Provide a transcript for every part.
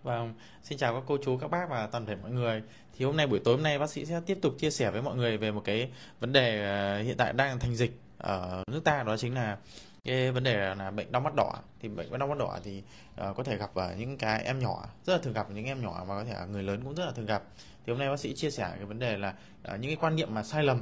Vâng, xin chào các cô chú, các bác và toàn thể mọi người. Thì buổi tối hôm nay bác sĩ sẽ tiếp tục chia sẻ với mọi người về một cái vấn đề hiện tại đang thành dịch ở nước ta, đó chính là cái vấn đề là bệnh đau mắt đỏ. Thì bệnh đau mắt đỏ thì có thể gặp ở những cái em nhỏ, rất là thường gặp ở những em nhỏ, và có thể ở người lớn cũng rất là thường gặp. Thì hôm nay bác sĩ chia sẻ cái vấn đề là những cái quan niệm mà sai lầm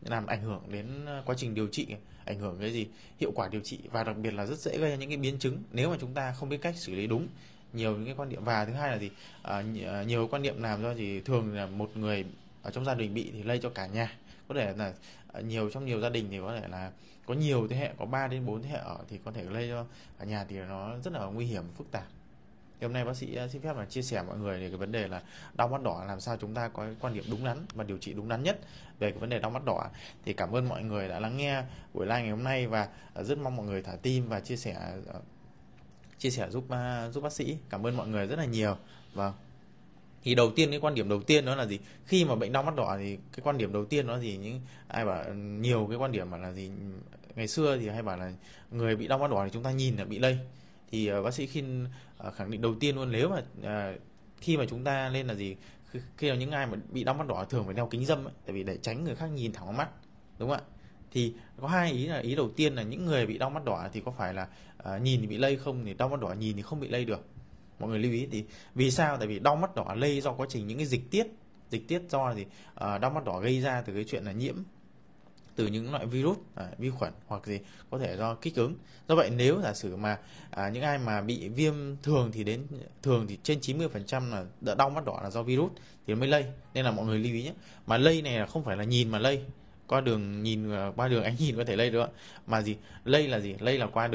làm ảnh hưởng đến quá trình điều trị, ảnh hưởng cái gì hiệu quả điều trị, và đặc biệt là rất dễ gây ra những cái biến chứng nếu mà chúng ta không biết cách xử lý đúng. Nhiều những cái quan niệm, và thứ hai là nhiều quan niệm làm do thường là một người ở trong gia đình bị thì lây cho cả nhà. Có thể là trong nhiều gia đình thì có thể là có nhiều thế hệ, có 3 đến 4 thế hệ ở, thì có thể lây cho cả nhà, thì nó rất là nguy hiểm, phức tạp. Thì hôm nay bác sĩ xin phép là chia sẻ mọi người về cái vấn đề là đau mắt đỏ, làm sao chúng ta có cái quan điểm đúng đắn và điều trị đúng đắn nhất về cái vấn đề đau mắt đỏ. Thì cảm ơn mọi người đã lắng nghe buổi live ngày hôm nay, và rất mong mọi người thả tim và chia sẻ giúp bác sĩ. Cảm ơn mọi người rất là nhiều. Vâng. Thì đầu tiên, cái quan điểm đầu tiên đó là gì? Khi mà bệnh đau mắt đỏ thì cái quan điểm đầu tiên đó là gì? Những ai bảo nhiều cái quan điểm mà là gì? Ngày xưa thì hay bảo là người bị đau mắt đỏ thì chúng ta nhìn là bị lây. Thì bác sĩ khẳng định đầu tiên luôn, nếu mà khi mà chúng ta lên là gì? Khi mà những ai mà bị đau mắt đỏ thường phải đeo kính râm ấy, tại vì để tránh người khác nhìn thẳng vào mắt, đúng không ạ? Thì có hai ý, là ý đầu tiên là những người bị đau mắt đỏ thì có phải là nhìn thì bị lây không, thì đau mắt đỏ nhìn thì không bị lây được. Mọi người lưu ý. Thì vì sao? Tại vì đau mắt đỏ lây do quá trình những cái dịch tiết do đau mắt đỏ gây ra từ cái chuyện là nhiễm từ những loại virus, vi khuẩn, hoặc gì có thể do kích ứng. Do vậy nếu giả sử mà những ai mà bị viêm thường thì trên 90% là đau mắt đỏ là do virus thì mới lây. Nên là mọi người lưu ý nhé. Mà lây này là không phải là nhìn mà lây, qua đường ánh nhìn có thể lây được, mà lây là lây là qua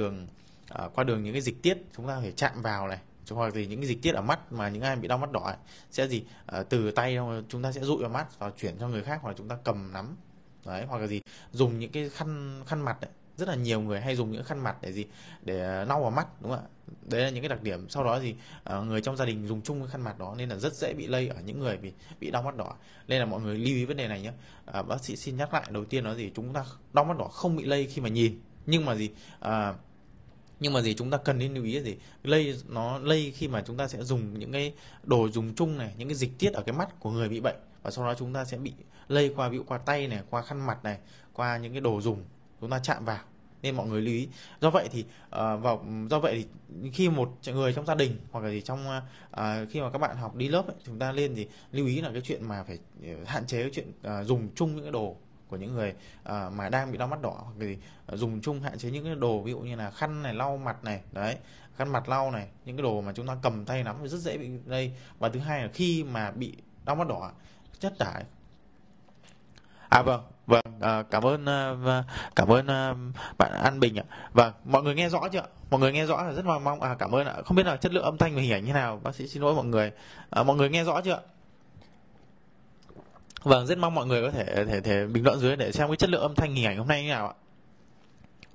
đường những cái dịch tiết chúng ta phải chạm vào này, hoặc những cái dịch tiết ở mắt, mà những ai bị đau mắt đỏ ấy, sẽ từ tay chúng ta sẽ dụi vào mắt và chuyển cho người khác, hoặc là chúng ta cầm nắm đấy, hoặc là dùng những cái khăn mặt ấy. Rất là nhiều người hay dùng những khăn mặt để lau vào mắt, đúng không ạ? Đấy là những cái đặc điểm. Sau đó người trong gia đình dùng chung cái khăn mặt đó, nên là rất dễ bị lây ở những người bị đau mắt đỏ. Nên là mọi người lưu ý vấn đề này nhé. Bác sĩ xin nhắc lại, đầu tiên đó chúng ta đau mắt đỏ không bị lây khi mà nhìn, nhưng mà chúng ta cần nên lưu ý là nó lây khi mà chúng ta sẽ dùng những cái đồ dùng chung này, những cái dịch tiết ở cái mắt của người bị bệnh, và sau đó chúng ta sẽ bị lây qua, ví dụ qua tay này, qua khăn mặt này, qua những cái đồ dùng chúng ta chạm vào. Nên mọi người lưu ý. Do vậy thì khi một người trong gia đình, hoặc là khi mà các bạn học đi lớp ấy, chúng ta lên lưu ý là cái chuyện mà phải hạn chế cái chuyện dùng chung những cái đồ của những người mà đang bị đau mắt đỏ, hoặc dùng chung, hạn chế những cái đồ ví dụ như là khăn này, lau mặt này, đấy, khăn mặt lau này, những cái đồ mà chúng ta cầm tay nắm thì rất dễ bị lây. Và thứ hai là khi mà bị đau mắt đỏ, chất thải. Cảm ơn bạn An Bình ạ. Vâng, mọi người nghe rõ chưa? Mọi người nghe rõ là rất mong cảm ơn ạ. Không biết là chất lượng âm thanh và hình ảnh như nào, bác sĩ xin lỗi mọi người. Mọi người nghe rõ chưa? Vâng, rất mong mọi người có thể bình luận dưới để xem cái chất lượng âm thanh hình ảnh hôm nay như nào ạ.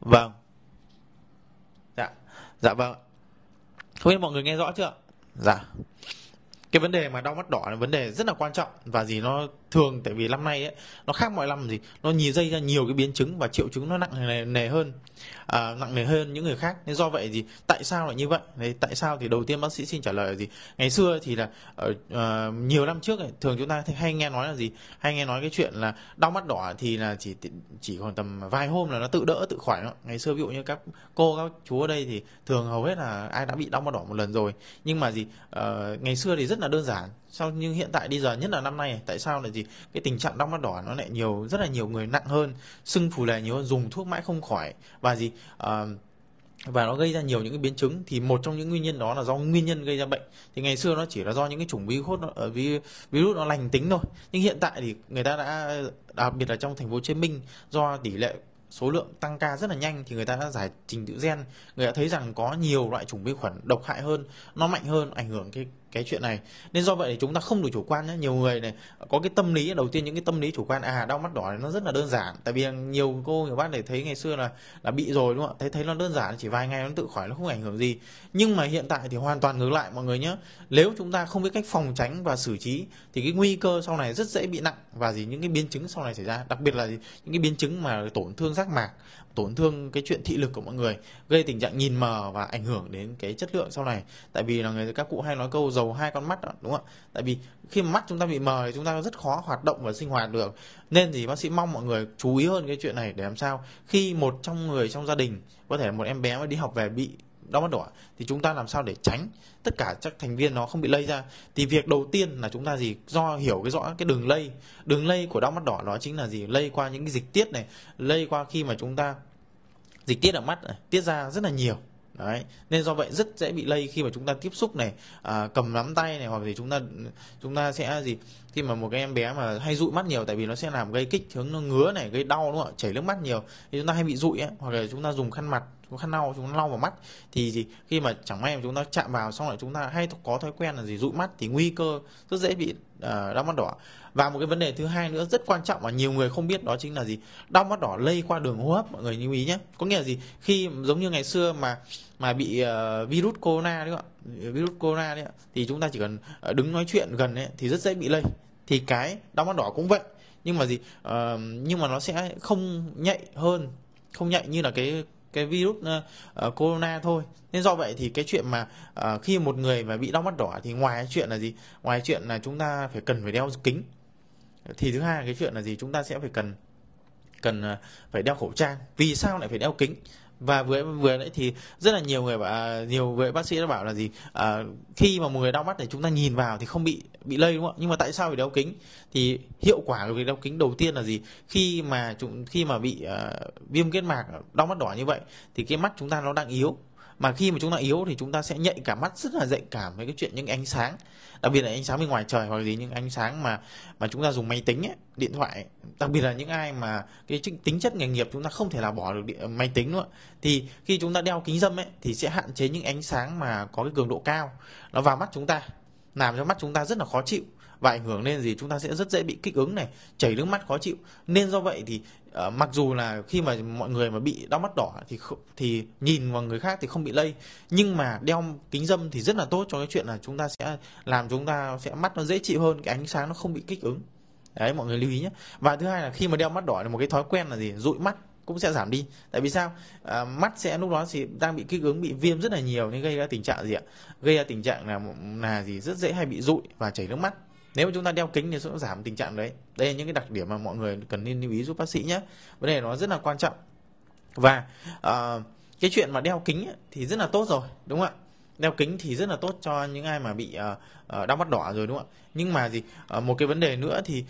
Vâng. Dạ vâng. Không biết mọi người nghe rõ chưa? Dạ. Cái vấn đề mà đau mắt đỏ là vấn đề rất là quan trọng, và nó thường, tại vì năm nay ấy, nó khác mọi năm, nó gây ra nhiều cái biến chứng và triệu chứng nó nặng nề hơn những người khác. Nên do vậy tại sao lại như vậy? Tại sao? Thì đầu tiên bác sĩ xin trả lời là ngày xưa thì là nhiều năm trước ấy, thường chúng ta hay nghe nói hay nghe nói cái chuyện là đau mắt đỏ thì là chỉ còn tầm vài hôm là nó tự đỡ tự khỏi đó. Ngày xưa ví dụ như các cô các chú ở đây thì thường hầu hết là ai đã bị đau mắt đỏ một lần rồi. Nhưng mà ngày xưa thì rất là đơn giản. Nhưng hiện tại bây giờ, nhất là năm nay, tại sao lại cái tình trạng đau mắt đỏ nó lại rất là nhiều người nặng hơn, sưng phù nề nhiều hơn, dùng thuốc mãi không khỏi, và nó gây ra nhiều những cái biến chứng. Thì một trong những nguyên nhân đó là do nguyên nhân gây ra bệnh. Thì ngày xưa nó chỉ là do những cái chủng virus nó lành tính thôi. Nhưng hiện tại thì người ta đã, đặc biệt là trong thành phố Hồ Chí Minh, do tỷ lệ số lượng tăng ca rất là nhanh, thì người ta đã giải trình tự gen, người ta thấy rằng có nhiều loại chủng vi khuẩn độc hại hơn, nó mạnh hơn, ảnh hưởng cái chuyện này. Nên do vậy thì chúng ta không được chủ quan nhé. Nhiều người này có cái tâm lý, đầu tiên những cái tâm lý chủ quan, đau mắt đỏ này nó rất là đơn giản. Tại vì nhiều cô nhiều bác để thấy ngày xưa là bị rồi, đúng không ạ? Thấy nó đơn giản, chỉ vài ngày nó tự khỏi, nó không ảnh hưởng gì. Nhưng mà hiện tại thì hoàn toàn ngược lại mọi người nhé. Nếu chúng ta không biết cách phòng tránh và xử trí thì cái nguy cơ sau này rất dễ bị nặng, và những cái biến chứng sau này xảy ra, đặc biệt là những cái biến chứng mà tổn thương giác mạc, tổn thương cái chuyện thị lực của mọi người, gây tình trạng nhìn mờ và ảnh hưởng đến cái chất lượng sau này. Tại vì là các cụ hay nói câu dầu hai con mắt đó, đúng không ạ? Tại vì khi mà mắt chúng ta bị mờ thì chúng ta rất khó hoạt động và sinh hoạt được. Nên thì bác sĩ mong mọi người chú ý hơn cái chuyện này để làm sao khi một trong người trong gia đình, có thể là một em bé mà đi học về bị đau mắt đỏ, thì chúng ta làm sao để tránh tất cả các thành viên nó không bị lây ra. Thì việc đầu tiên là chúng ta do hiểu rõ cái đường lây của đau mắt đỏ, đó chính là lây qua những cái dịch tiết này, lây qua khi mà chúng ta dịch tiết ở mắt này, tiết ra rất là nhiều. Đấy, nên do vậy rất dễ bị lây khi mà chúng ta tiếp xúc này, cầm nắm tay này, hoặc chúng ta sẽ khi mà một cái em bé mà hay dụi mắt nhiều, tại vì nó sẽ làm gây kích ứng, nó ngứa này, gây đau, đúng không ạ? Chảy nước mắt nhiều thì chúng ta hay bị dụi ấy, hoặc là chúng ta dùng khăn mặt, khăn lau, chúng ta lau vào mắt thì khi mà chẳng may mà chúng ta chạm vào xong lại chúng ta hay có thói quen là dụi mắt thì nguy cơ rất dễ bị đau mắt đỏ. Và một cái vấn đề thứ hai nữa rất quan trọng mà nhiều người không biết, đó chính là đau mắt đỏ lây qua đường hô hấp, mọi người lưu ý nhé. Có nghĩa là khi giống như ngày xưa mà bị virus corona đấy ạ, virus corona đấy ạ, thì chúng ta chỉ cần đứng nói chuyện gần ấy thì rất dễ bị lây. Thì cái đau mắt đỏ cũng vậy, nhưng mà nhưng mà nó sẽ không nhạy như là cái virus corona thôi. Nên do vậy thì cái chuyện mà khi một người mà bị đau mắt đỏ thì ngoài chuyện là chúng ta cần phải đeo kính, thì thứ hai là cái chuyện là chúng ta sẽ phải cần phải đeo khẩu trang. Vì sao lại phải đeo kính? Và vừa nãy thì rất là nhiều người bác sĩ đã bảo là khi mà một người đau mắt thì chúng ta nhìn vào thì không bị lây, đúng không ạ? Nhưng mà tại sao phải đeo kính? Thì hiệu quả của việc đeo kính đầu tiên là khi mà bị viêm kết mạc, đau mắt đỏ như vậy thì cái mắt chúng ta nó đang yếu. Mà khi mà chúng ta yếu thì chúng ta sẽ nhạy cảm, mắt rất là nhạy cảm với cái chuyện những ánh sáng, đặc biệt là ánh sáng bên ngoài trời, hoặc là những ánh sáng mà chúng ta dùng máy tính ấy, điện thoại ấy. Đặc biệt là những ai mà cái tính chất nghề nghiệp chúng ta không thể nào bỏ được máy tính nữa, thì khi chúng ta đeo kính râm ấy thì sẽ hạn chế những ánh sáng mà có cái cường độ cao nó vào mắt chúng ta, làm cho mắt chúng ta rất là khó chịu và ảnh hưởng lên chúng ta sẽ rất dễ bị kích ứng này, chảy nước mắt, khó chịu. Nên do vậy thì mặc dù là khi mà mọi người mà bị đau mắt đỏ thì nhìn vào người khác thì không bị lây, nhưng mà đeo kính râm thì rất là tốt cho cái chuyện là chúng ta sẽ mắt nó dễ chịu hơn, cái ánh sáng nó không bị kích ứng. Đấy, mọi người lưu ý nhé. Và thứ hai là khi mà đeo mắt đỏ là một cái thói quen là dụi mắt cũng sẽ giảm đi. Tại vì sao? Mắt sẽ lúc đó đang bị kích ứng, bị viêm rất là nhiều, nên gây ra tình trạng gây ra tình trạng là rất dễ hay bị dụi và chảy nước mắt. Nếu mà chúng ta đeo kính thì sẽ giảm tình trạng đấy. Đây là những cái đặc điểm mà mọi người cần nên lưu ý giúp bác sĩ nhé. Vấn đề nó rất là quan trọng. Và cái chuyện mà đeo kính ấy, thì rất là tốt rồi, đúng không ạ? Đeo kính thì rất là tốt cho những ai mà bị đau mắt đỏ rồi, đúng không ạ? Nhưng mà một cái vấn đề nữa thì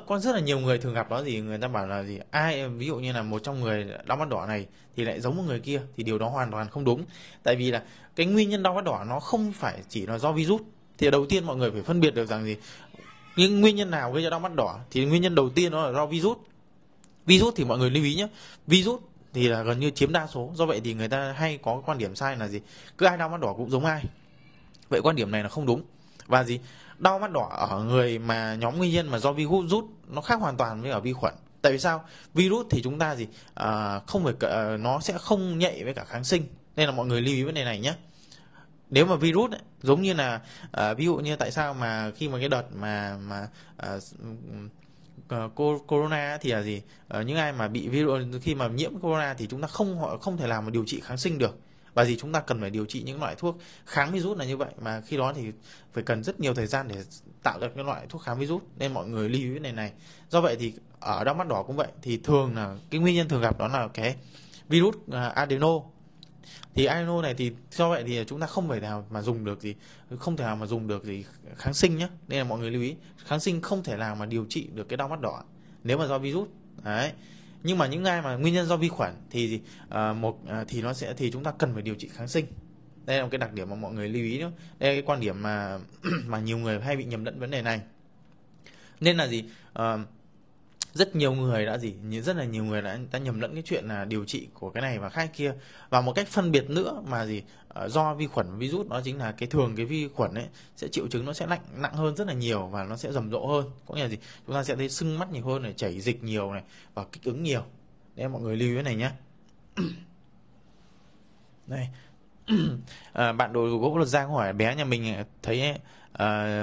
có rất là nhiều người thường gặp đó, người ta bảo là ai ví dụ như là một trong người đau mắt đỏ này thì lại giống một người kia, thì điều đó hoàn toàn không đúng. Tại vì là cái nguyên nhân đau mắt đỏ nó không phải chỉ là do virus. Thì đầu tiên mọi người phải phân biệt được rằng những nguyên nhân nào gây ra đau mắt đỏ, thì nguyên nhân đầu tiên nó là do virus. Virus thì mọi người lưu ý nhé, virus thì là gần như chiếm đa số. Do vậy thì người ta hay có quan điểm sai là cứ ai đau mắt đỏ cũng giống ai. Vậy quan điểm này là không đúng. Và đau mắt đỏ ở người mà nhóm nguyên nhân mà do virus nó khác hoàn toàn với ở vi khuẩn. Tại vì sao? Virus thì chúng ta không phải nó sẽ không nhạy với cả kháng sinh. Nên là mọi người lưu ý vấn đề này nhé. Nếu mà virus ấy, giống như là ví dụ như tại sao mà khi mà cái đợt corona thì là những ai mà bị virus, khi mà nhiễm corona thì chúng ta không thể làm mà điều trị kháng sinh được. Và chúng ta cần phải điều trị những loại thuốc kháng virus là như vậy, mà khi đó thì phải cần rất nhiều thời gian để tạo ra cái loại thuốc kháng virus. Nên mọi người lưu ý cái này. Do vậy thì ở đau mắt đỏ cũng vậy, thì thường là cái nguyên nhân thường gặp đó là cái virus adeno. Thì adeno này thì do vậy thì chúng ta không thể nào mà dùng được kháng sinh nhé. Nên là mọi người lưu ý, kháng sinh không thể nào mà điều trị được cái đau mắt đỏ nếu mà do virus. Đấy. Nhưng mà những ai mà nguyên nhân do vi khuẩn thì thì chúng ta cần phải điều trị kháng sinh. Đây là một cái đặc điểm mà mọi người lưu ý nữa. Đây là cái quan điểm mà nhiều người hay bị nhầm lẫn vấn đề này. Nên là rất nhiều người đã nhầm lẫn cái chuyện là điều trị của cái này và khác kia. Và một cách phân biệt nữa mà do vi khuẩn và virus, đó chính là cái vi khuẩn ấy sẽ triệu chứng nó sẽ nặng hơn rất là nhiều và nó sẽ rầm rộ hơn. Có nghĩa là chúng ta sẽ thấy sưng mắt nhiều hơn này, chảy dịch nhiều này và kích ứng nhiều. Đấy, mọi người lưu ý cái này nhé. Đây. Bạn đồ gỗ Lật Giang hỏi bé nhà mình thấy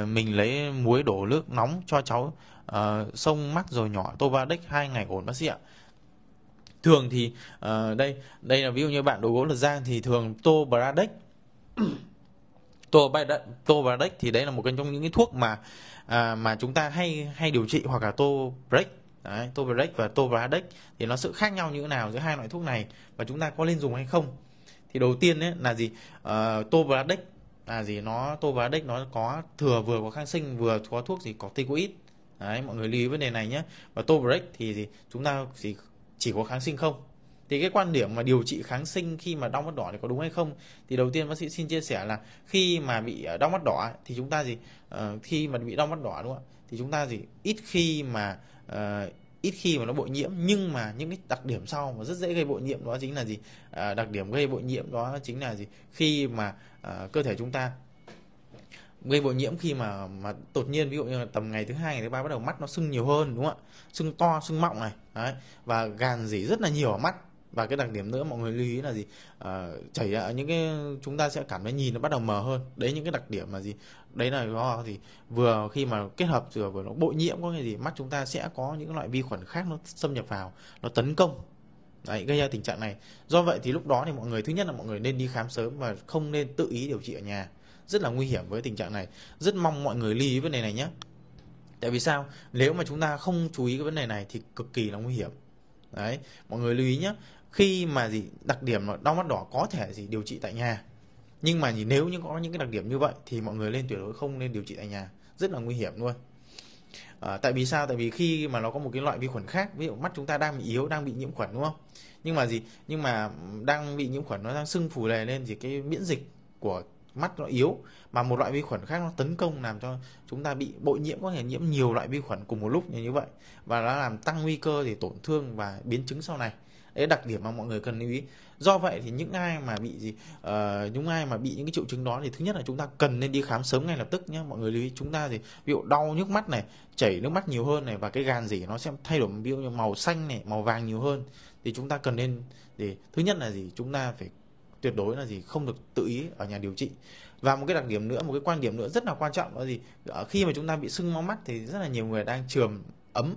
mình lấy muối đổ nước nóng cho cháu xông mắt rồi nhỏ Tovadec 2 ngày ổn bác sĩ ạ. Thường thì đây là ví dụ như bạn đồ gỗ Lật Giang thì thường Tovadec Tobradex thì đấy là một trong những cái thuốc mà chúng ta hay hay điều trị, hoặc là Tobradex. Đấy, Tobradex và Tobradex thì nó sự khác nhau như thế nào giữa hai loại thuốc này và chúng ta có nên dùng hay không? Thì đầu tiên ấy là gì? Tobradex là gì? Tobradex nó có vừa có kháng sinh vừa có thuốc gì corticoid. Đấy, mọi người lưu ý vấn đề này nhé. Và Tobradex thì gì? Chúng ta chỉ có kháng sinh không? Thì cái quan điểm mà điều trị kháng sinh khi mà đau mắt đỏ thì có đúng hay không? Thì đầu tiên bác sĩ xin chia sẻ là khi mà bị đau mắt đỏ thì chúng ta khi mà bị đau mắt đỏ đúng không ạ? Thì chúng ta ít khi mà nó bội nhiễm, nhưng mà những cái đặc điểm sau mà rất dễ gây bội nhiễm đó chính là gì? Đặc điểm gây bội nhiễm đó chính là gì? Khi mà cơ thể chúng ta gây bội nhiễm khi mà đột nhiên, ví dụ như là tầm ngày thứ hai ngày thứ ba bắt đầu mắt nó sưng nhiều hơn, đúng không ạ? Sưng to, sưng mọng này, đấy, và gàn rỉ rất là nhiều ở mắt. Và cái đặc điểm nữa mọi người lưu ý là gì? Chảy ra những cái, chúng ta sẽ cảm thấy nhìn nó bắt đầu mờ hơn. Đấy, những cái đặc điểm mà gì? Đấy là do gì? Vừa khi mà kết hợp vừa nó bội nhiễm, có cái gì mắt chúng ta sẽ có những loại vi khuẩn khác nó xâm nhập vào, nó tấn công. Đấy, gây ra tình trạng này. Do vậy thì lúc đó thì mọi người, thứ nhất là mọi người nên đi khám sớm và không nên tự ý điều trị ở nhà, rất là nguy hiểm với tình trạng này. Rất mong mọi người lưu ý vấn đề này nhé. Tại vì sao? Nếu mà chúng ta không chú ý cái vấn đề này thì cực kỳ là nguy hiểm. Đấy, mọi người lưu ý nhé. Khi mà đặc điểm là đau mắt đỏ có thể điều trị tại nhà, nhưng mà nếu như có những cái đặc điểm như vậy thì mọi người tuyệt đối không nên điều trị tại nhà, rất là nguy hiểm luôn. Tại vì sao? Tại vì khi mà nó có một cái loại vi khuẩn khác, ví dụ mắt chúng ta đang bị yếu, đang bị nhiễm khuẩn, đúng không? Nhưng mà đang bị nhiễm khuẩn, nó đang sưng phù nề lên thì cái miễn dịch của mắt nó yếu, mà một loại vi khuẩn khác nó tấn công làm cho chúng ta bị bội nhiễm, có thể nhiễm nhiều loại vi khuẩn cùng một lúc như vậy, và nó làm tăng nguy cơ thì tổn thương và biến chứng sau này. Đấy là đặc điểm mà mọi người cần lưu ý. Do vậy thì những ai mà bị những cái triệu chứng đó thì thứ nhất là chúng ta cần nên đi khám sớm ngay lập tức nhé. Mọi người lưu ý, chúng ta ví dụ đau nhức mắt này, chảy nước mắt nhiều hơn này, và cái gàn rỉ nó sẽ thay đổi, ví dụ như màu xanh này, màu vàng nhiều hơn, thì chúng ta cần nên thứ nhất là chúng ta phải tuyệt đối là không được tự ý ở nhà điều trị. Và một cái đặc điểm nữa, một cái quan điểm nữa rất là quan trọng là khi mà chúng ta bị sưng máu mắt thì rất là nhiều người đang chườm ấm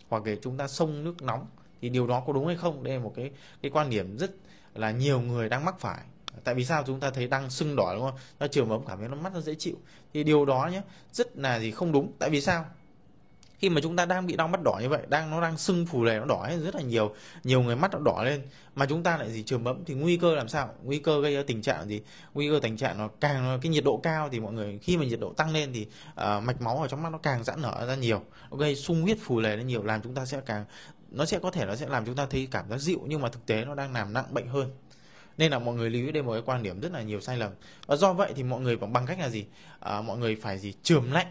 hoặc là chúng ta xông nước nóng, thì điều đó có đúng hay không? Đây là một cái quan điểm rất là nhiều người đang mắc phải. Tại vì sao? Chúng ta thấy đang sưng đỏ, đúng không? Ta chườm ấm cảm thấy nó mắt nó dễ chịu, thì điều đó nhé rất là không đúng. Tại vì sao? Khi mà chúng ta đang bị đau mắt đỏ như vậy, nó đang sưng phù nề, nó đỏ ấy, rất là nhiều người mắt nó đỏ lên, mà chúng ta lại chườm ấm thì nguy cơ làm sao? Nguy cơ gây ra tình trạng nguy cơ tình trạng nó càng cái nhiệt độ cao thì mọi người, khi mà nhiệt độ tăng lên thì mạch máu ở trong mắt nó càng giãn nở ra nhiều, nó gây sung huyết phù nề lên nhiều, làm chúng ta nó sẽ làm chúng ta thấy cảm giác dịu, nhưng mà thực tế nó đang làm nặng bệnh hơn. Nên là mọi người lưu ý đây một cái quan điểm rất là nhiều sai lầm. Và do vậy thì mọi người bằng cách là mọi người phải chườm lạnh.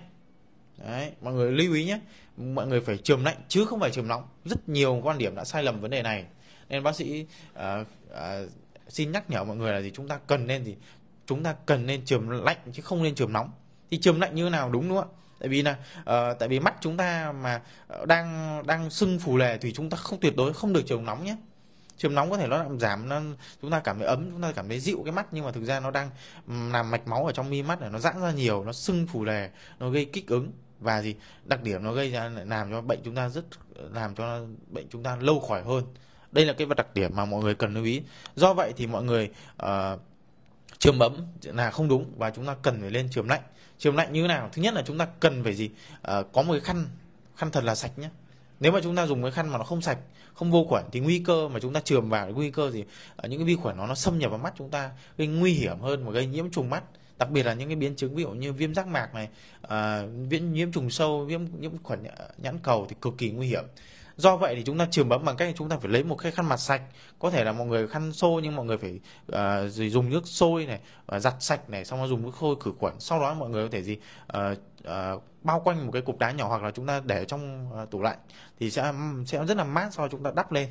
Đấy, mọi người lưu ý nhé, mọi người phải chườm lạnh chứ không phải chườm nóng. Rất nhiều quan điểm đã sai lầm vấn đề này, nên bác sĩ xin nhắc nhở mọi người là chúng ta cần nên chườm lạnh chứ không nên chườm nóng. Thì chườm lạnh như thế nào đúng không ạ? Tại vì mắt chúng ta mà đang sưng phù nề thì chúng ta tuyệt đối không được chườm nóng nhé. Chườm nóng có thể nó làm giảm, chúng ta cảm thấy ấm, chúng ta cảm thấy dịu cái mắt, nhưng mà thực ra nó đang làm mạch máu ở trong mi mắt này nó giãn ra nhiều, nó sưng phù nề, nó gây kích ứng, và đặc điểm nó gây ra làm cho bệnh chúng ta lâu khỏi hơn. Đây là cái đặc điểm mà mọi người cần lưu ý. Do vậy thì mọi người chườm ấm là không đúng, và chúng ta cần phải lên chườm lạnh. Chườm lạnh như thế nào? Thứ nhất là chúng ta cần phải có một cái khăn thật là sạch nhé. Nếu mà chúng ta dùng cái khăn mà nó không sạch, không vô khuẩn thì nguy cơ mà chúng ta chườm vào, nguy cơ những cái vi khuẩn nó xâm nhập vào mắt chúng ta, gây nguy hiểm hơn và gây nhiễm trùng mắt. Đặc biệt là những cái biến chứng ví dụ như viêm giác mạc này, nhiễm trùng sâu, nhiễm khuẩn nhãn cầu thì cực kỳ nguy hiểm. Do vậy thì chúng ta chườm ấm bằng cách chúng ta phải lấy một cái khăn mặt sạch, có thể là mọi người khăn xô, nhưng mọi người phải dùng nước sôi này, giặt sạch này, xong rồi dùng nước sôi khử khuẩn. Sau đó mọi người có thể bao quanh một cái cục đá nhỏ, hoặc là chúng ta để trong tủ lạnh thì sẽ rất là mát, sau đó chúng ta đắp lên.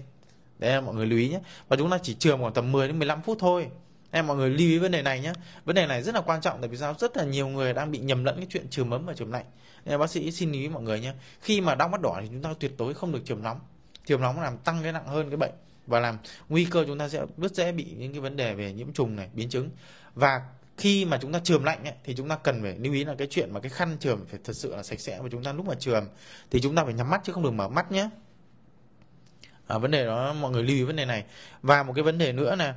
Đấy là mọi người lưu ý nhé. Và chúng ta chỉ chườm khoảng tầm 10 đến 15 phút thôi. Em mọi người lưu ý vấn đề này nhé. Vấn đề này rất là quan trọng, tại vì sao? Rất là nhiều người đang bị nhầm lẫn cái chuyện chườm ấm và chườm lạnh. Nên bác sĩ xin lưu ý mọi người nhé. Khi mà đau mắt đỏ thì chúng ta tuyệt đối không được chườm nóng. Chườm nóng làm tăng cái nặng hơn cái bệnh, và làm nguy cơ chúng ta sẽ rất dễ bị những cái vấn đề về nhiễm trùng này, biến chứng. Và khi mà chúng ta chườm lạnh ấy, thì chúng ta cần phải lưu ý là cái chuyện mà cái khăn chườm phải thật sự là sạch sẽ, và chúng ta lúc mà chườm thì chúng ta phải nhắm mắt chứ không được mở mắt nhé. Vấn đề đó mọi người lưu ý vấn đề này. Và một cái vấn đề nữa là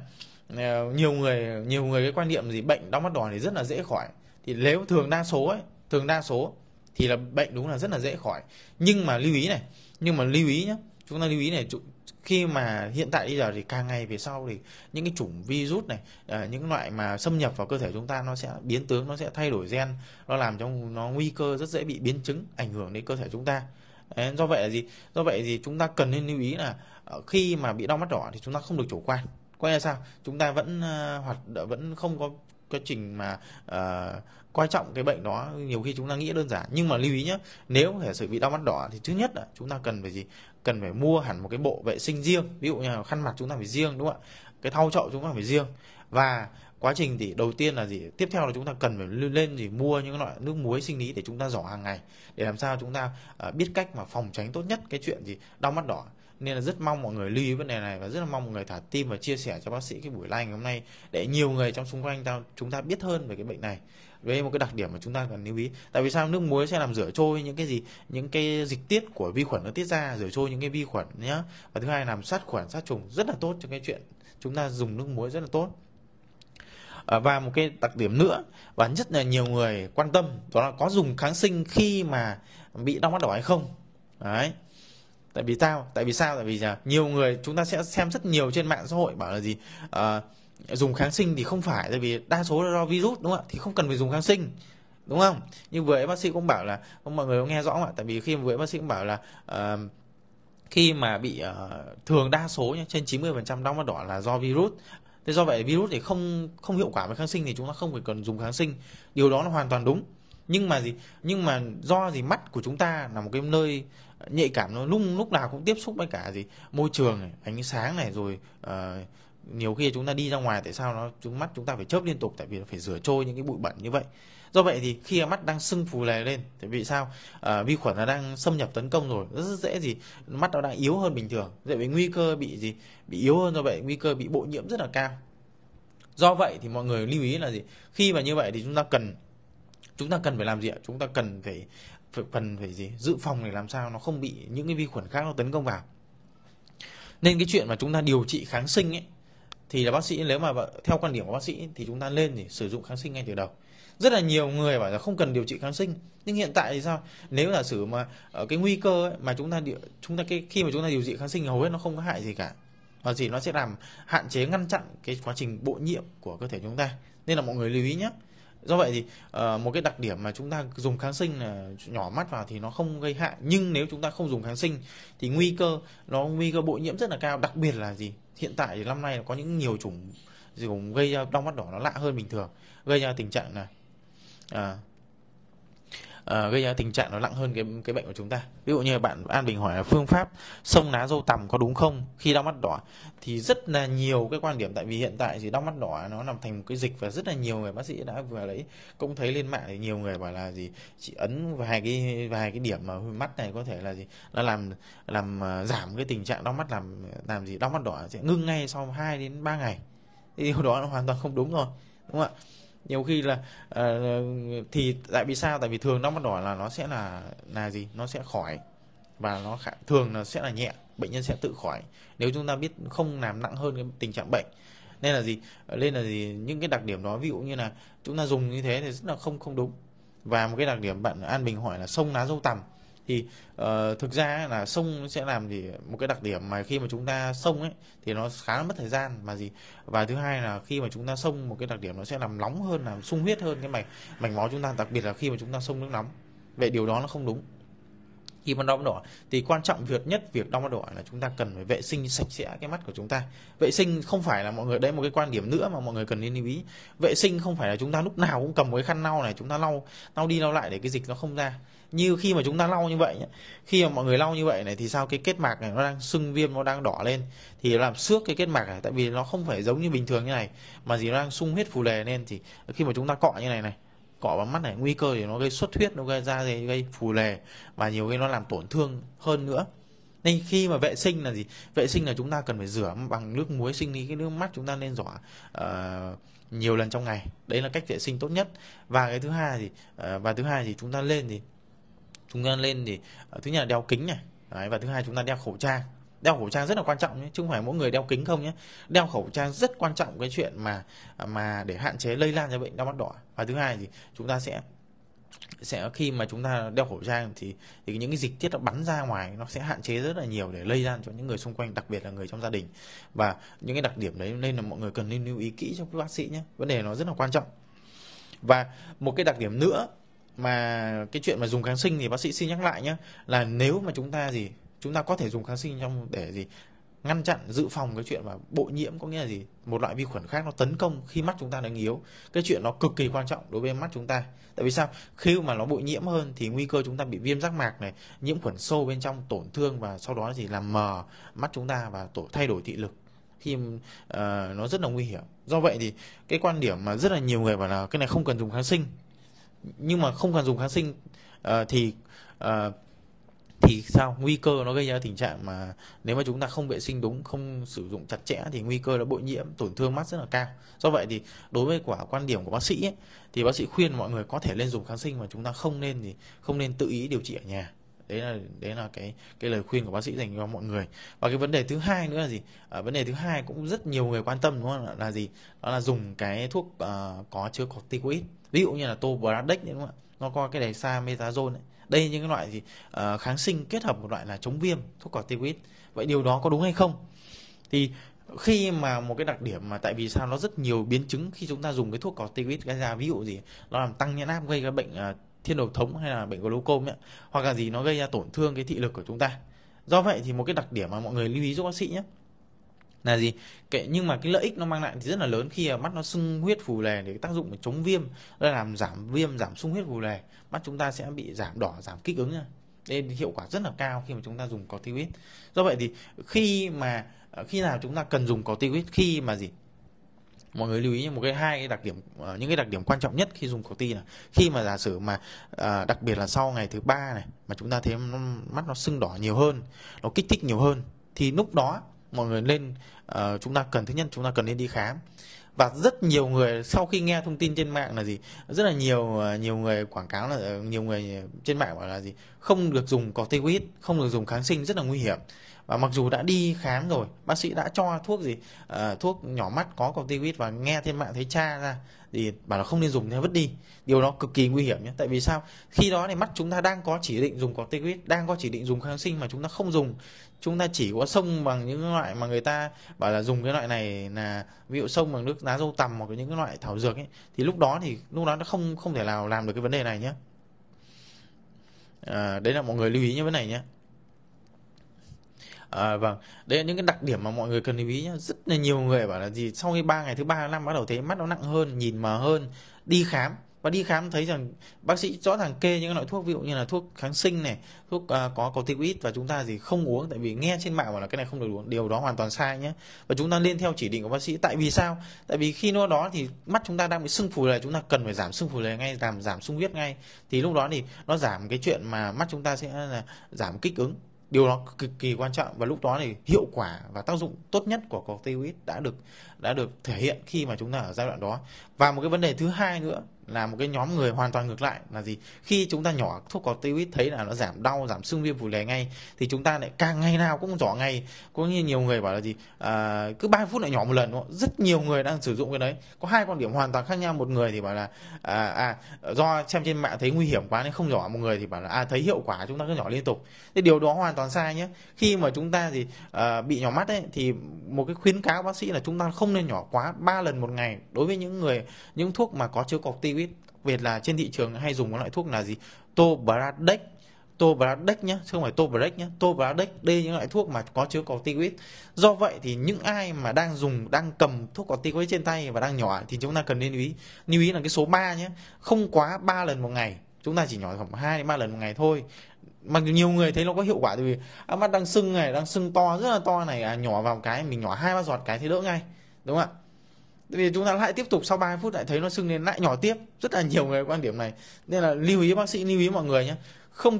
nhiều người cái quan niệm gì bệnh đau mắt đỏ thì rất là dễ khỏi. Thì nếu thường đa số thì là bệnh đúng là rất là dễ khỏi. Nhưng mà lưu ý nhé, chúng ta lưu ý này, khi mà hiện tại bây giờ thì càng ngày về sau thì những cái chủng virus này, những loại mà xâm nhập vào cơ thể chúng ta nó sẽ biến tướng, nó sẽ thay đổi gen, nó làm cho nó nguy cơ rất dễ bị biến chứng, ảnh hưởng đến cơ thể chúng ta. Đấy, do vậy thì chúng ta cần nên lưu ý là khi mà bị đau mắt đỏ thì chúng ta không được chủ quan. Coi là sao, chúng ta vẫn không có quá trình mà coi trọng cái bệnh đó. Nhiều khi chúng ta nghĩ đơn giản, nhưng mà lưu ý nhé, nếu thể sự bị đau mắt đỏ thì thứ nhất là chúng ta cần phải mua hẳn một cái bộ vệ sinh riêng. Ví dụ như là khăn mặt chúng ta phải riêng, đúng không ạ, cái thau chậu chúng ta phải riêng. Và quá trình thì đầu tiên là tiếp theo là chúng ta cần phải lên mua những loại nước muối sinh lý để chúng ta giỏ hàng ngày, để làm sao chúng ta biết cách mà phòng tránh tốt nhất cái chuyện đau mắt đỏ. Nên là rất mong mọi người lưu ý vấn đề này, và rất là mong mọi người thả tim và chia sẻ cho bác sĩ cái buổi live ngày hôm nay, để nhiều người trong xung quanh chúng ta biết hơn về cái bệnh này, với một cái đặc điểm mà chúng ta cần lưu ý. Tại vì sao? Nước muối sẽ làm rửa trôi những cái dịch tiết của vi khuẩn nó tiết ra, rửa trôi những cái vi khuẩn nhá. Và thứ hai, làm sát khuẩn sát trùng, rất là tốt cho cái chuyện chúng ta dùng nước muối, rất là tốt. Và một cái đặc điểm nữa và rất là nhiều người quan tâm, đó là có dùng kháng sinh khi mà bị đau mắt đỏ hay không. Đấy. Tại vì nhiều người, chúng ta sẽ xem rất nhiều trên mạng xã hội bảo là dùng kháng sinh thì không phải, tại vì đa số là do virus, đúng không ạ, thì không cần phải dùng kháng sinh, đúng không? Nhưng vừa ấy bác sĩ cũng bảo là, mọi người có nghe rõ không ạ? Tại vì khi vừa ấy bác sĩ cũng bảo là khi mà bị thường đa số nhé, trên 90% đau mắt đỏ là do virus. Thế do vậy virus thì không hiệu quả với kháng sinh, thì chúng ta không phải cần dùng kháng sinh. Điều đó là hoàn toàn đúng. Nhưng mà do mắt của chúng ta là một cái nơi nhạy cảm, nó lúc nào cũng tiếp xúc với cả môi trường này, ánh sáng này, rồi nhiều khi chúng ta đi ra ngoài, tại sao mắt chúng ta phải chớp liên tục, tại vì nó phải rửa trôi những cái bụi bẩn như vậy. Do vậy thì khi mắt đang sưng phù lề lên, tại vì sao? Vi khuẩn nó đang xâm nhập tấn công rồi, rất dễ mắt nó đang yếu hơn bình thường, dễ bị nguy cơ bị yếu hơn. Do vậy nguy cơ bị bội nhiễm rất là cao. Do vậy thì mọi người lưu ý là khi mà như vậy thì chúng ta cần phải làm gì ạ? Chúng ta cần phải dự phòng để làm sao nó không bị những cái vi khuẩn khác nó tấn công vào. Nên cái chuyện mà chúng ta điều trị kháng sinh ấy, thì là bác sĩ, nếu mà theo quan điểm của bác sĩ thì chúng ta lên sử dụng kháng sinh ngay từ đầu. Rất là nhiều người bảo là không cần điều trị kháng sinh, nhưng hiện tại thì sao? Nếu giả sử mà cái nguy cơ ấy, mà khi mà chúng ta điều trị kháng sinh hầu hết nó không có hại gì cả, và nó sẽ làm hạn chế, ngăn chặn cái quá trình bội nhiễm của cơ thể chúng ta. Nên là mọi người lưu ý nhé. Do vậy thì một cái đặc điểm mà chúng ta dùng kháng sinh là nhỏ mắt vào thì nó không gây hại, nhưng nếu chúng ta không dùng kháng sinh thì nguy cơ bội nhiễm rất là cao. Đặc biệt là hiện tại thì năm nay có những nhiều chủng gây ra đau mắt đỏ nó lạ hơn bình thường, gây ra tình trạng là gây ra tình trạng nó nặng hơn cái bệnh của chúng ta. Ví dụ như bạn An Bình hỏi là phương pháp xông lá dâu tằm có đúng không khi đau mắt đỏ, thì rất là nhiều cái quan điểm. Tại vì hiện tại đau mắt đỏ nó làm thành một cái dịch, và rất là nhiều người bác sĩ đã vừa lấy cũng thấy lên mạng thì nhiều người bảo là chỉ ấn vài cái điểm mà mắt này có thể là nó làm giảm cái tình trạng đau mắt, làm đau mắt đỏ sẽ ngưng ngay sau 2 đến 3 ngày. Thì điều đó là hoàn toàn không đúng rồi, đúng không ạ? Nhiều khi là thì tại vì sao? Tại vì thường đau mắt đỏ là nó sẽ là nó sẽ khỏi, và nó thường là sẽ là nhẹ, bệnh nhân sẽ tự khỏi nếu chúng ta biết không làm nặng hơn cái tình trạng bệnh. Nên là những cái đặc điểm đó, ví dụ như là chúng ta dùng như thế thì rất là không đúng. Và một cái đặc điểm bạn An Bình hỏi là xông lá dâu tằm, thì thực ra là xông sẽ làm một cái đặc điểm mà khi mà chúng ta xông ấy thì nó khá là mất thời gian và thứ hai là khi mà chúng ta xông, một cái đặc điểm nó sẽ làm nóng hơn, làm sung huyết hơn cái mạch máu chúng ta, đặc biệt là khi mà chúng ta xông nước nóng. Vậy điều đó nó không đúng. Khi mà đau mắt đỏ thì quan trọng việc đau mắt đỏ là chúng ta cần phải vệ sinh sạch sẽ cái mắt của chúng ta. Vệ sinh không phải là mọi người, đấy một cái quan điểm nữa mà mọi người cần nên lưu ý. Vệ sinh không phải là chúng ta lúc nào cũng cầm một cái khăn lau này chúng ta lau đi lau lại để cái dịch nó không ra. Như khi mà chúng ta lau như vậy nhé, khi mà mọi người lau như vậy này thì sao, cái kết mạc này nó đang sưng viêm, nó đang đỏ lên thì nó làm xước cái kết mạc này. Tại vì nó không phải giống như bình thường như này mà nó đang sung huyết phù nề lên, thì khi mà chúng ta cọ như này cọ vào mắt này, nguy cơ thì nó gây xuất huyết, nó gây phù nề, và nhiều khi nó làm tổn thương hơn nữa. Nên khi mà vệ sinh là vệ sinh là chúng ta cần phải rửa bằng nước muối sinh lý, cái nước mắt chúng ta nên rửa nhiều lần trong ngày. Đấy là cách vệ sinh tốt nhất. Và cái thứ hai thì chúng ta lên thì thứ nhất là đeo kính này. Đấy, và thứ hai chúng ta đeo khẩu trang. Đeo khẩu trang rất là quan trọng nhé, chứ không phải mỗi người đeo kính không nhé. Đeo khẩu trang rất quan trọng cái chuyện mà để hạn chế lây lan ra bệnh đau mắt đỏ. Và thứ hai thì chúng ta sẽ khi mà chúng ta đeo khẩu trang thì những cái dịch tiết nó bắn ra ngoài nó sẽ hạn chế rất là nhiều để lây lan cho những người xung quanh, đặc biệt là người trong gia đình. Và những cái đặc điểm đấy nên là mọi người cần nên lưu ý kỹ cho các bác sĩ nhé, vấn đề nó rất là quan trọng. Và một cái đặc điểm nữa mà cái chuyện mà dùng kháng sinh thì bác sĩ xin nhắc lại nhé, là nếu mà chúng ta có thể dùng kháng sinh để ngăn chặn, dự phòng cái chuyện mà bội nhiễm, có nghĩa là một loại vi khuẩn khác nó tấn công khi mắt chúng ta đang yếu. Cái chuyện nó cực kỳ quan trọng đối với mắt chúng ta. Tại vì sao? Khi mà nó bội nhiễm hơn thì nguy cơ chúng ta bị viêm giác mạc này, nhiễm khuẩn sâu bên trong, tổn thương, và sau đó làm mờ mắt chúng ta và thay đổi thị lực, khi nó rất là nguy hiểm. Do vậy thì cái quan điểm mà rất là nhiều người bảo là cái này không cần dùng kháng sinh, nhưng mà không cần dùng kháng sinh thì sao? Nguy cơ nó gây ra tình trạng mà nếu mà chúng ta không vệ sinh đúng, không sử dụng chặt chẽ thì nguy cơ nó bội nhiễm, tổn thương mắt rất là cao. Do vậy thì đối với quan điểm của bác sĩ ấy, thì bác sĩ khuyên mọi người có thể lên dùng kháng sinh, mà chúng ta không nên tự ý điều trị ở nhà. Đấy là cái lời khuyên của bác sĩ dành cho mọi người. Và cái vấn đề thứ hai nữa là gì? Vấn đề thứ hai cũng rất nhiều người quan tâm, đúng không? Là gì? Đó là dùng cái thuốc có chứa corticoid, ví dụ như là Tobradex, đúng không ạ? Nó có cái dexamethasone ấy. Đây những cái loại kháng sinh kết hợp một loại là chống viêm, thuốc corticoid. Vậy điều đó có đúng hay không? Thì khi mà một cái đặc điểm mà tại vì sao nó rất nhiều biến chứng khi chúng ta dùng cái thuốc corticoid gây ra, ví dụ gì? Nó làm tăng nhãn áp, gây ra bệnh thiên đầu thống hay là bệnh glaucom ấy, hoặc là nó gây ra tổn thương cái thị lực của chúng ta. Do vậy thì một cái đặc điểm mà mọi người lưu ý giúp bác sĩ nhé là gì? Nhưng mà cái lợi ích nó mang lại thì rất là lớn khi mà mắt nó sưng huyết phù lề, để cái tác dụng chống viêm, nó làm giảm viêm, giảm sung huyết phù lề, mắt chúng ta sẽ bị giảm đỏ, giảm kích ứng nha. Nên hiệu quả rất là cao khi mà chúng ta dùng corticoid. Do vậy thì khi nào chúng ta cần dùng corticoid, khi mà mọi người lưu ý những cái đặc điểm quan trọng nhất khi dùng corti là khi mà giả sử mà đặc biệt là sau ngày thứ 3 này mà chúng ta thấy mắt nó sưng đỏ nhiều hơn, nó kích thích nhiều hơn, thì lúc đó mọi người chúng ta cần nên đi khám. Và rất nhiều người sau khi nghe thông tin trên mạng là rất là nhiều người quảng cáo, là nhiều người trên mạng bảo là không được dùng corticoid, không được dùng kháng sinh, rất là nguy hiểm. Và mặc dù đã đi khám rồi, bác sĩ đã cho thuốc nhỏ mắt có corticoid, và nghe trên mạng thấy tra ra thì bảo là không nên dùng, nên vứt đi. Điều đó cực kỳ nguy hiểm nhé. Tại vì sao? Khi đó thì mắt chúng ta đang có chỉ định dùng corticoid, đang có chỉ định dùng kháng sinh mà chúng ta không dùng. Chúng ta chỉ có xông bằng những loại mà người ta bảo là dùng cái loại này là ví dụ xông bằng nước lá dâu tằm hoặc những cái loại thảo dược ấy, thì lúc đó nó không thể nào làm được cái vấn đề này nhé. Đấy là mọi người lưu ý như vấn này nhé. Vâng, đấy là những cái đặc điểm mà mọi người cần lưu ý nhé. Rất là nhiều người bảo là sau khi 3 ngày thứ 3 năm bắt đầu thấy mắt nó nặng hơn, nhìn mờ hơn, đi khám thấy rằng bác sĩ rõ ràng kê những loại thuốc, ví dụ như là thuốc kháng sinh này, thuốc có corticoid, và chúng ta không uống, tại vì nghe trên mạng bảo là cái này không được uống. Điều đó hoàn toàn sai nhé. Và chúng ta nên theo chỉ định của bác sĩ. Tại vì sao? Tại vì khi đó thì mắt chúng ta đang bị sưng phù lề, chúng ta cần phải giảm sưng phù lề ngay, giảm sung huyết ngay, thì lúc đó thì nó giảm cái chuyện mà mắt chúng ta sẽ là giảm kích ứng. Điều đó cực kỳ quan trọng, và lúc đó thì hiệu quả và tác dụng tốt nhất của corticoid đã được thể hiện khi mà chúng ta ở giai đoạn đó. Và một cái vấn đề thứ hai nữa là một cái nhóm người hoàn toàn ngược lại là khi chúng ta nhỏ thuốc corticoid thấy là nó giảm đau, giảm sưng viêm phù lề ngay, thì chúng ta lại càng ngày nào cũng nhỏ ngay. Có như nhiều người bảo là cứ 30 phút lại nhỏ một lần, đúng không? Rất nhiều người đang sử dụng cái đấy. Có hai quan điểm hoàn toàn khác nhau. Một người thì bảo là do xem trên mạng thấy nguy hiểm quá nên không nhỏ, một người thì bảo là thấy hiệu quả chúng ta cứ nhỏ liên tục. Thì điều đó hoàn toàn sai nhé. Khi mà chúng ta bị nhỏ mắt ấy, thì một cái khuyến cáo bác sĩ là chúng ta không nên nhỏ quá 3 lần một ngày đối với những thuốc mà có chứa corticoid. Đặc biệt là trên thị trường hay dùng cái loại thuốc là Tobradex nhé, chứ không phải Tobradex nhé. Tobradex, đây những loại thuốc mà có chứa corticoid. Do vậy thì những ai mà đang cầm thuốc corticoid trên tay và đang nhỏ thì chúng ta cần nên lưu ý là cái số 3 nhé, không quá 3 lần một ngày. Chúng ta chỉ nhỏ khoảng 2 đến 3 lần một ngày thôi. Mặc dù nhiều người thấy nó có hiệu quả, tại vì mắt đang sưng này, đang sưng to, rất là to này, nhỏ vào cái mình nhỏ 2-3 giọt cái thấy đỡ ngay, đúng không ạ? Tại vì chúng ta lại tiếp tục sau 30 phút lại thấy nó sưng lên lại nhỏ tiếp. Rất là nhiều người quan điểm này. Nên là bác sĩ lưu ý mọi người nhé,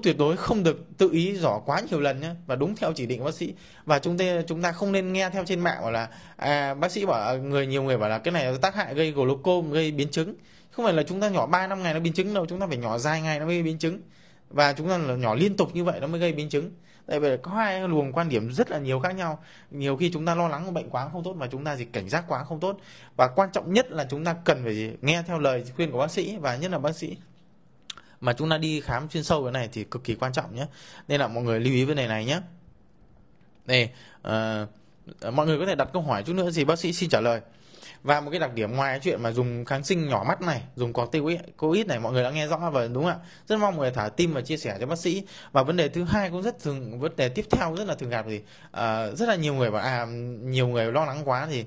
tuyệt đối không được tự ý giỏ quá nhiều lần nhé, và đúng theo chỉ định của bác sĩ. Và chúng ta không nên nghe theo trên mạng bảo là bác sĩ bảo nhiều người bảo là cái này tác hại, gây glaucom, gây biến chứng. Không phải là chúng ta nhỏ 3-5 ngày nó biến chứng đâu, chúng ta phải nhỏ dài ngày nó mới biến chứng, và chúng ta là nhỏ liên tục như vậy nó mới gây biến chứng. Tại vì có hai luồng quan điểm rất là nhiều khác nhau. Nhiều khi chúng ta lo lắng bệnh quá không tốt và chúng ta gì cảnh giác quá không tốt. Và quan trọng nhất là chúng ta cần phải nghe theo lời khuyên của bác sĩ, và nhất là bác sĩ mà chúng ta đi khám chuyên sâu cái này thì cực kỳ quan trọng nhé. Nên là mọi người lưu ý vấn đề này nhé. Đây, mọi người có thể đặt câu hỏi chút nữa thì bác sĩ xin trả lời. Và một cái đặc điểm ngoài cái chuyện mà dùng kháng sinh nhỏ mắt này, dùng corticoid này, mọi người đã nghe rõ và đúng không ạ? Rất mong mọi người thả tim và chia sẻ cho bác sĩ. Và vấn đề thứ hai cũng rất thường, vấn đề tiếp theo rất là thường gặp thì rất là nhiều người bảo nhiều người lo lắng quá thì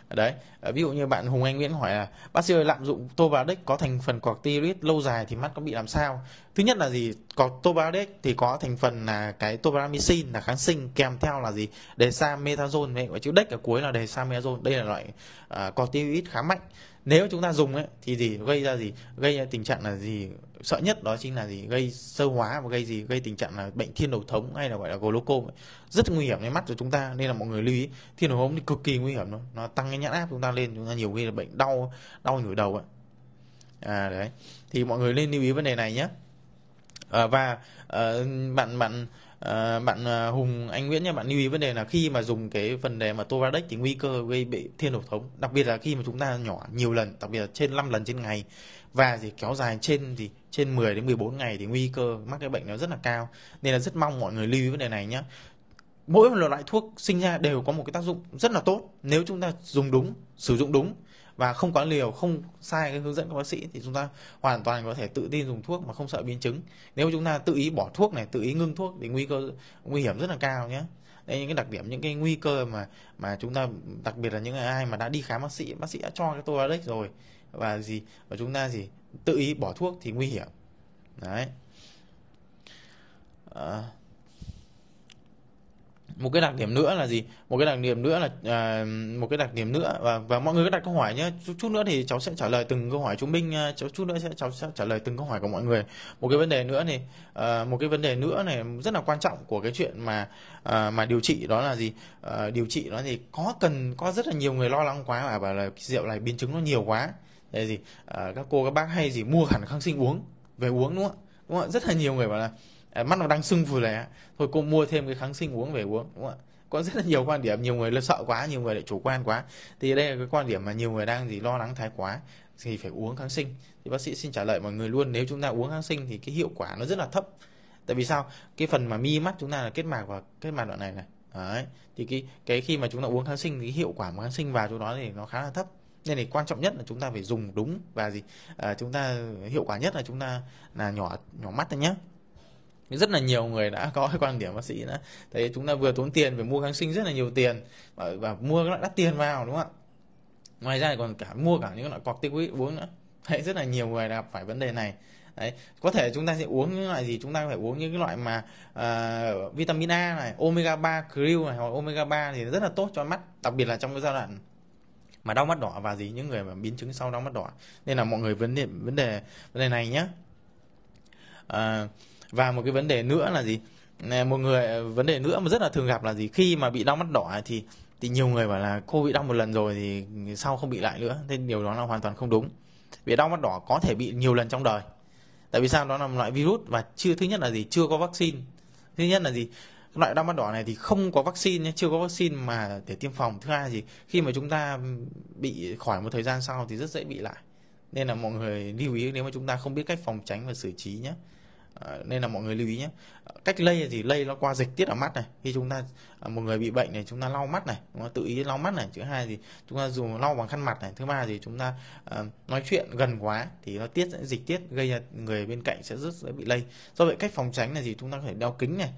đấy, ví dụ như bạn Hùng Anh Nguyễn hỏi là bác sĩ ơi, lạm dụng Tovardex có thành phần corticoid lâu dài thì mắt có bị làm sao? Thứ nhất là gì? Có Tovardex thì có thành phần là cái tobramycin là kháng sinh, kèm theo là gì? Dexamethasone, và chữ dex ở cuối là dexamethasone. Đây là loại corticoid khá mạnh. Nếu chúng ta dùng ấy thì gây ra gây ra tình trạng là gì? Sợ nhất đó chính là gì? Gây sơ hóa và gây tình trạng là bệnh thiên đầu thống hay là gọi là glaucom ấy. Rất nguy hiểm đến mắt của chúng ta, nên là mọi người lưu ý. Thiên đầu thống thì cực kỳ nguy hiểm luôn, nó tăng cái nhãn áp chúng ta lên, chúng ta nhiều khi là bệnh đau nhức đầu ấy. Đấy, thì mọi người nên lưu ý vấn đề này nhé. Và bạn Hùng Anh Nguyễn nha, bạn lưu ý vấn đề là khi mà dùng cái vấn đề mà Tovardex thì nguy cơ gây bị thiên đầu thống, đặc biệt là khi mà chúng ta nhỏ nhiều lần, đặc biệt là trên 5 lần trên ngày và kéo dài trên 10 đến 14 ngày thì nguy cơ mắc cái bệnh nó rất là cao. Nên là rất mong mọi người lưu ý vấn đề này nhé. Mỗi một loại thuốc sinh ra đều có một cái tác dụng rất là tốt, nếu chúng ta dùng đúng, sử dụng đúng và không quá liều, không sai cái hướng dẫn của bác sĩ thì chúng ta hoàn toàn có thể tự tin dùng thuốc mà không sợ biến chứng. Nếu chúng ta tự ý bỏ thuốc này, tự ý ngưng thuốc thì nguy hiểm rất là cao nhé. Đây những cái đặc điểm, những cái nguy cơ mà chúng ta, đặc biệt là những ai mà đã đi khám bác sĩ đã cho cái Tovardex rồi và chúng ta tự ý bỏ thuốc thì nguy hiểm. Đấy. Một cái đặc điểm nữa là một cái đặc điểm nữa và mọi người cứ đặt câu hỏi nhé. Chút nữa thì cháu sẽ trả lời từng câu hỏi chúng mình, cháu sẽ trả lời từng câu hỏi của mọi người. Một cái vấn đề nữa này rất là quan trọng của cái chuyện mà điều trị đó là điều trị nó thì có rất là nhiều người lo lắng quá và bảo là rượu này biến chứng nó nhiều quá. Đây các cô các bác hay mua hẳn kháng sinh về uống, đúng không ạ? Rất là nhiều người bảo là mắt nó đang sưng phù lẻ, thôi cô mua thêm cái kháng sinh uống về uống, đúng không ạ? Có rất là nhiều quan điểm, nhiều người sợ quá, nhiều người lại chủ quan quá. Thì đây là cái quan điểm mà nhiều người đang lo lắng thái quá thì phải uống kháng sinh. Thì bác sĩ xin trả lời mọi người luôn, nếu chúng ta uống kháng sinh thì cái hiệu quả nó rất là thấp. Tại vì sao? Cái phần mà mi mắt chúng ta là kết mạc đoạn này. Đấy. Thì cái khi mà chúng ta uống kháng sinh thì cái hiệu quả của kháng sinh vào chỗ đó thì nó khá là thấp. Nên thì quan trọng nhất là chúng ta phải dùng đúng và chúng ta hiệu quả nhất là chúng ta là nhỏ mắt thôi nhé. Rất là nhiều người đã có cái quan điểm bác sĩ đã thấy chúng ta vừa tốn tiền phải mua kháng sinh rất là nhiều tiền và mua cái loại đắt tiền vào, đúng không ạ? Ngoài ra còn mua cả những loại corticoid uống nữa. Đấy, rất là nhiều người gặp phải vấn đề này. Đấy, có thể chúng ta sẽ uống những loại chúng ta phải uống những cái loại mà vitamin A này, omega 3 krill này, hoặc omega 3 thì rất là tốt cho mắt, đặc biệt là trong cái giai đoạn mà đau mắt đỏ và những người mà biến chứng sau đau mắt đỏ. Nên là mọi người vấn đề này nhé. Và một cái vấn đề nữa là vấn đề nữa mà rất là thường gặp là khi mà bị đau mắt đỏ thì nhiều người bảo là cô bị đau một lần rồi thì sau không bị lại nữa. Thế điều đó là hoàn toàn không đúng. Vì đau mắt đỏ có thể bị nhiều lần trong đời. Tại vì sao? Đó là một loại virus và thứ nhất là chưa có vaccine. Thứ nhất là loại đau mắt đỏ này thì không có vaccine nhé, chưa có vaccine mà để tiêm phòng. Thứ hai là khi mà chúng ta bị khỏi một thời gian sau thì rất dễ bị lại. Nên là mọi người lưu ý nếu mà chúng ta không biết cách phòng tránh và xử trí nhé. Nên là mọi người lưu ý nhé. Cách lây là lây nó qua dịch tiết ở mắt này. Khi chúng ta một người bị bệnh này, chúng ta lau mắt này, chúng ta tự ý lau mắt này. Thứ hai chúng ta dùng lau bằng khăn mặt này. Thứ ba chúng ta nói chuyện gần quá thì nó dịch tiết gây ra người bên cạnh sẽ rất dễ bị lây. Do vậy cách phòng tránh là chúng ta phải đeo kính này,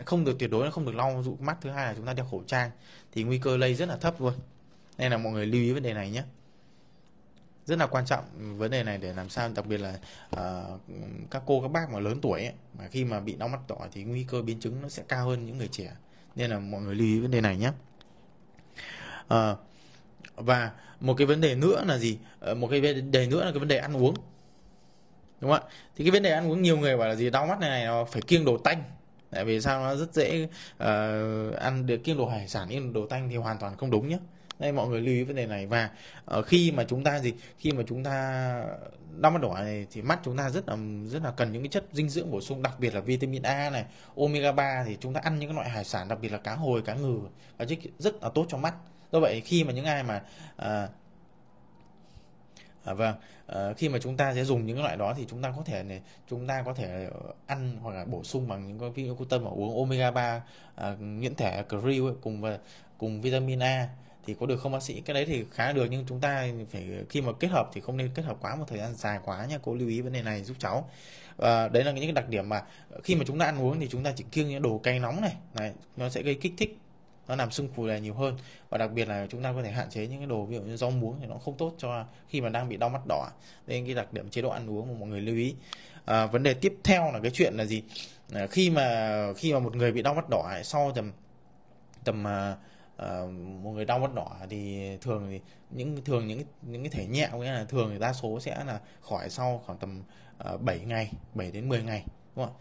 không được tuyệt đối là không được lau dụ mắt. Thứ hai là chúng ta đeo khẩu trang thì nguy cơ lây rất là thấp luôn. Nên là mọi người lưu ý vấn đề này nhé. Rất là quan trọng vấn đề này để làm sao, đặc biệt là các cô các bác mà lớn tuổi ấy, mà khi mà bị đau mắt đỏ thì nguy cơ biến chứng nó sẽ cao hơn những người trẻ. Nên là mọi người lưu ý vấn đề này nhé. Và một cái vấn đề nữa là một cái vấn đề nữa là cái vấn đề ăn uống, đúng không ạ? Thì cái vấn đề ăn uống nhiều người bảo là đau mắt này nó phải kiêng đồ tanh. Tại vì sao? Nó rất dễ ăn được kiêng đồ hải sản, kiêng đồ tanh thì hoàn toàn không đúng nhé. Nên mọi người lưu ý vấn đề này. Và khi mà chúng ta đau mắt đỏ này thì mắt chúng ta rất là cần những cái chất dinh dưỡng bổ sung, đặc biệt là vitamin A này, omega 3, thì chúng ta ăn những cái loại hải sản, đặc biệt là cá hồi, cá ngừ, và rất là tốt cho mắt. Do vậy khi mà những ai mà khi mà chúng ta sẽ dùng những cái loại đó thì chúng ta có thể ăn hoặc là bổ sung bằng những cái, ví dụ quan tâm uống omega 3, nhuyễn thể krill cùng vitamin A thì có được không bác sĩ? Cái đấy thì khá được, nhưng chúng ta phải khi mà kết hợp thì không nên kết hợp quá một thời gian dài quá nha, cô lưu ý vấn đề này giúp cháu. Đấy là những cái đặc điểm mà khi mà chúng ta ăn uống thì chúng ta chỉ kiêng những đồ cay nóng này nó sẽ gây kích thích, nó làm sưng phù là nhiều hơn. Và đặc biệt là chúng ta có thể hạn chế những cái đồ ví dụ như rau muống thì nó không tốt cho khi mà đang bị đau mắt đỏ. Đây là cái đặc điểm chế độ ăn uống mà mọi người lưu ý. Vấn đề tiếp theo là cái chuyện là gì? Khi mà một người bị đau mắt đỏ sau một người đau mắt đỏ thì thường những cái thể nhẹ, nghĩa là thường thì đa số sẽ là khỏi sau khoảng tầm 7 đến 10 ngày, đúng không?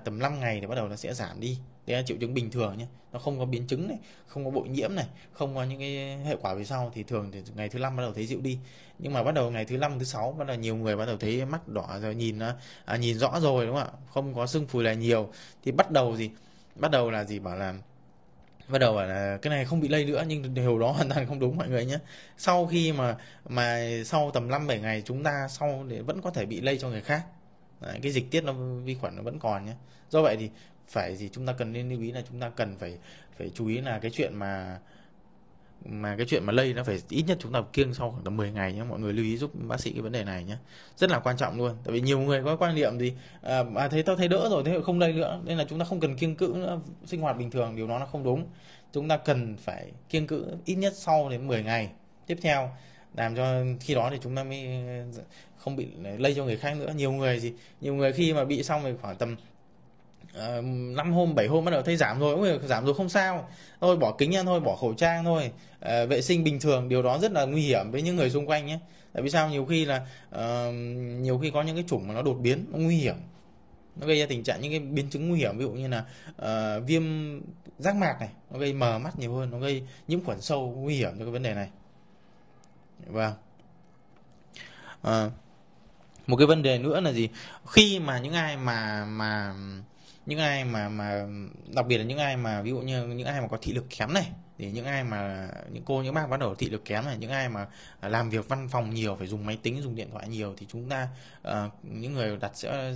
Tầm 5 ngày thì bắt đầu nó sẽ giảm đi. Đây là triệu chứng bình thường nhé, nó không có biến chứng này, không có bội nhiễm này, không có những cái hệ quả về sau, thì thường thì ngày thứ 5 bắt đầu thấy dịu đi. Nhưng mà bắt đầu ngày thứ 5, thứ 6 bắt đầu nhiều người bắt đầu thấy mắt đỏ rồi, nhìn rõ rồi, đúng không ạ? Không có sưng phù là nhiều thì bắt đầu bảo là cái này không bị lây nữa, nhưng điều đó hoàn toàn không đúng mọi người nhé. Sau khi mà sau tầm 5-7 ngày chúng ta để vẫn có thể bị lây cho người khác. Đấy, cái dịch tiết vi khuẩn nó vẫn còn nhé. Do vậy thì chúng ta cần nên lưu ý là chúng ta cần phải chú ý là cái chuyện mà lây nó phải ít nhất chúng ta kiêng sau khoảng tầm 10 ngày nhé. Mọi người lưu ý giúp bác sĩ cái vấn đề này nhé, rất là quan trọng luôn. Tại vì nhiều người có quan niệm gì tao thấy đỡ rồi, thế không lây nữa, nên là chúng ta không cần kiêng cữ nữa, sinh hoạt bình thường. Điều đó nó không đúng. Chúng ta cần phải kiêng cữ ít nhất sau đến 10 ngày tiếp theo, làm cho khi đó thì chúng ta mới không bị lây cho người khác nữa. Nhiều người khi mà bị xong rồi khoảng tầm 5 hôm 7 hôm bắt đầu thấy giảm rồi, không sao, thôi bỏ kính ra thôi, bỏ khẩu trang thôi, vệ sinh bình thường. Điều đó rất là nguy hiểm với những người xung quanh nhé. Tại vì sao? Nhiều khi có những cái chủng mà nó đột biến, nó nguy hiểm, nó gây ra tình trạng những cái biến chứng nguy hiểm, ví dụ như là viêm giác mạc này, nó gây mờ mắt nhiều hơn, nó gây nhiễm khuẩn sâu, nguy hiểm cho cái vấn đề này. Vâng. Một cái vấn đề nữa là gì? Khi mà những ai mà đặc biệt là những ai mà ví dụ như những ai mà có thị lực kém này, thì những bác bắt đầu thị lực kém này, những ai mà làm việc văn phòng nhiều, phải dùng máy tính, dùng điện thoại nhiều, thì chúng ta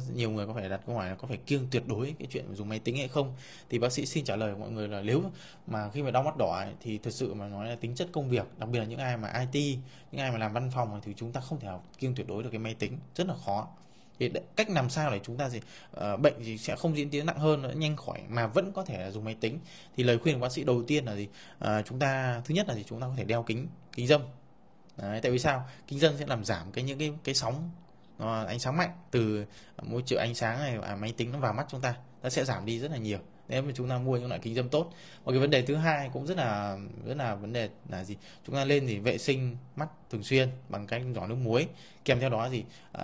nhiều người có phải đặt câu hỏi là có phải kiêng tuyệt đối cái chuyện dùng máy tính hay không. Thì bác sĩ xin trả lời mọi người là nếu mà khi mà đau mắt đỏ thì thật sự mà nói là tính chất công việc, đặc biệt là những ai mà IT, những ai mà làm văn phòng thì chúng ta không thể kiêng tuyệt đối được cái máy tính, rất là khó. Thì cách làm sao để chúng ta bệnh thì sẽ không diễn tiến nặng hơn, nhanh khỏi mà vẫn có thể dùng máy tính, thì lời khuyên của bác sĩ đầu tiên là chúng ta thứ nhất là chúng ta có thể đeo kính râm. Đấy, tại vì sao? Kính râm sẽ làm giảm những cái sóng ánh sáng mạnh từ môi trường ánh sáng này, máy tính nó vào mắt chúng ta, nó sẽ giảm đi rất là nhiều nếu mà chúng ta mua những loại kính râm tốt. Một cái vấn đề thứ hai cũng rất là vấn đề là gì? Chúng ta lên vệ sinh mắt thường xuyên bằng cách nhỏ nước muối. Kèm theo đó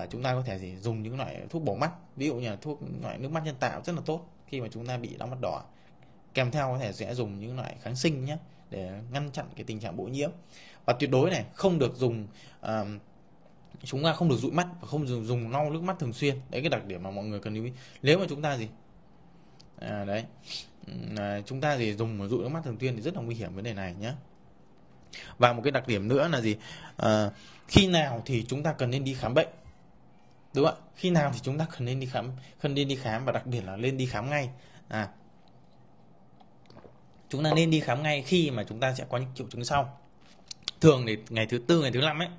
chúng ta có thể dùng những loại thuốc bổ mắt, ví dụ như là loại nước mắt nhân tạo rất là tốt khi mà chúng ta bị đau mắt đỏ. Kèm theo có thể sẽ dùng những loại kháng sinh nhé, để ngăn chặn cái tình trạng bội nhiễm. Và tuyệt đối này không được dùng chúng ta không được dụi mắt và không dùng lau nước mắt thường xuyên. Đấy cái đặc điểm mà mọi người cần lưu ý. Nếu mà chúng ta chúng ta dùng dụi nước mắt thường xuyên thì rất là nguy hiểm vấn đề này nhé. Và một cái đặc điểm nữa là khi nào thì chúng ta cần nên đi khám bệnh, đúng không ạ? Khi nào thì chúng ta cần nên đi khám, và đặc biệt là nên đi khám ngay. Chúng ta nên đi khám ngay khi mà chúng ta sẽ có những triệu chứng sau. Thường thì ngày thứ 4, ngày thứ 5 ấy,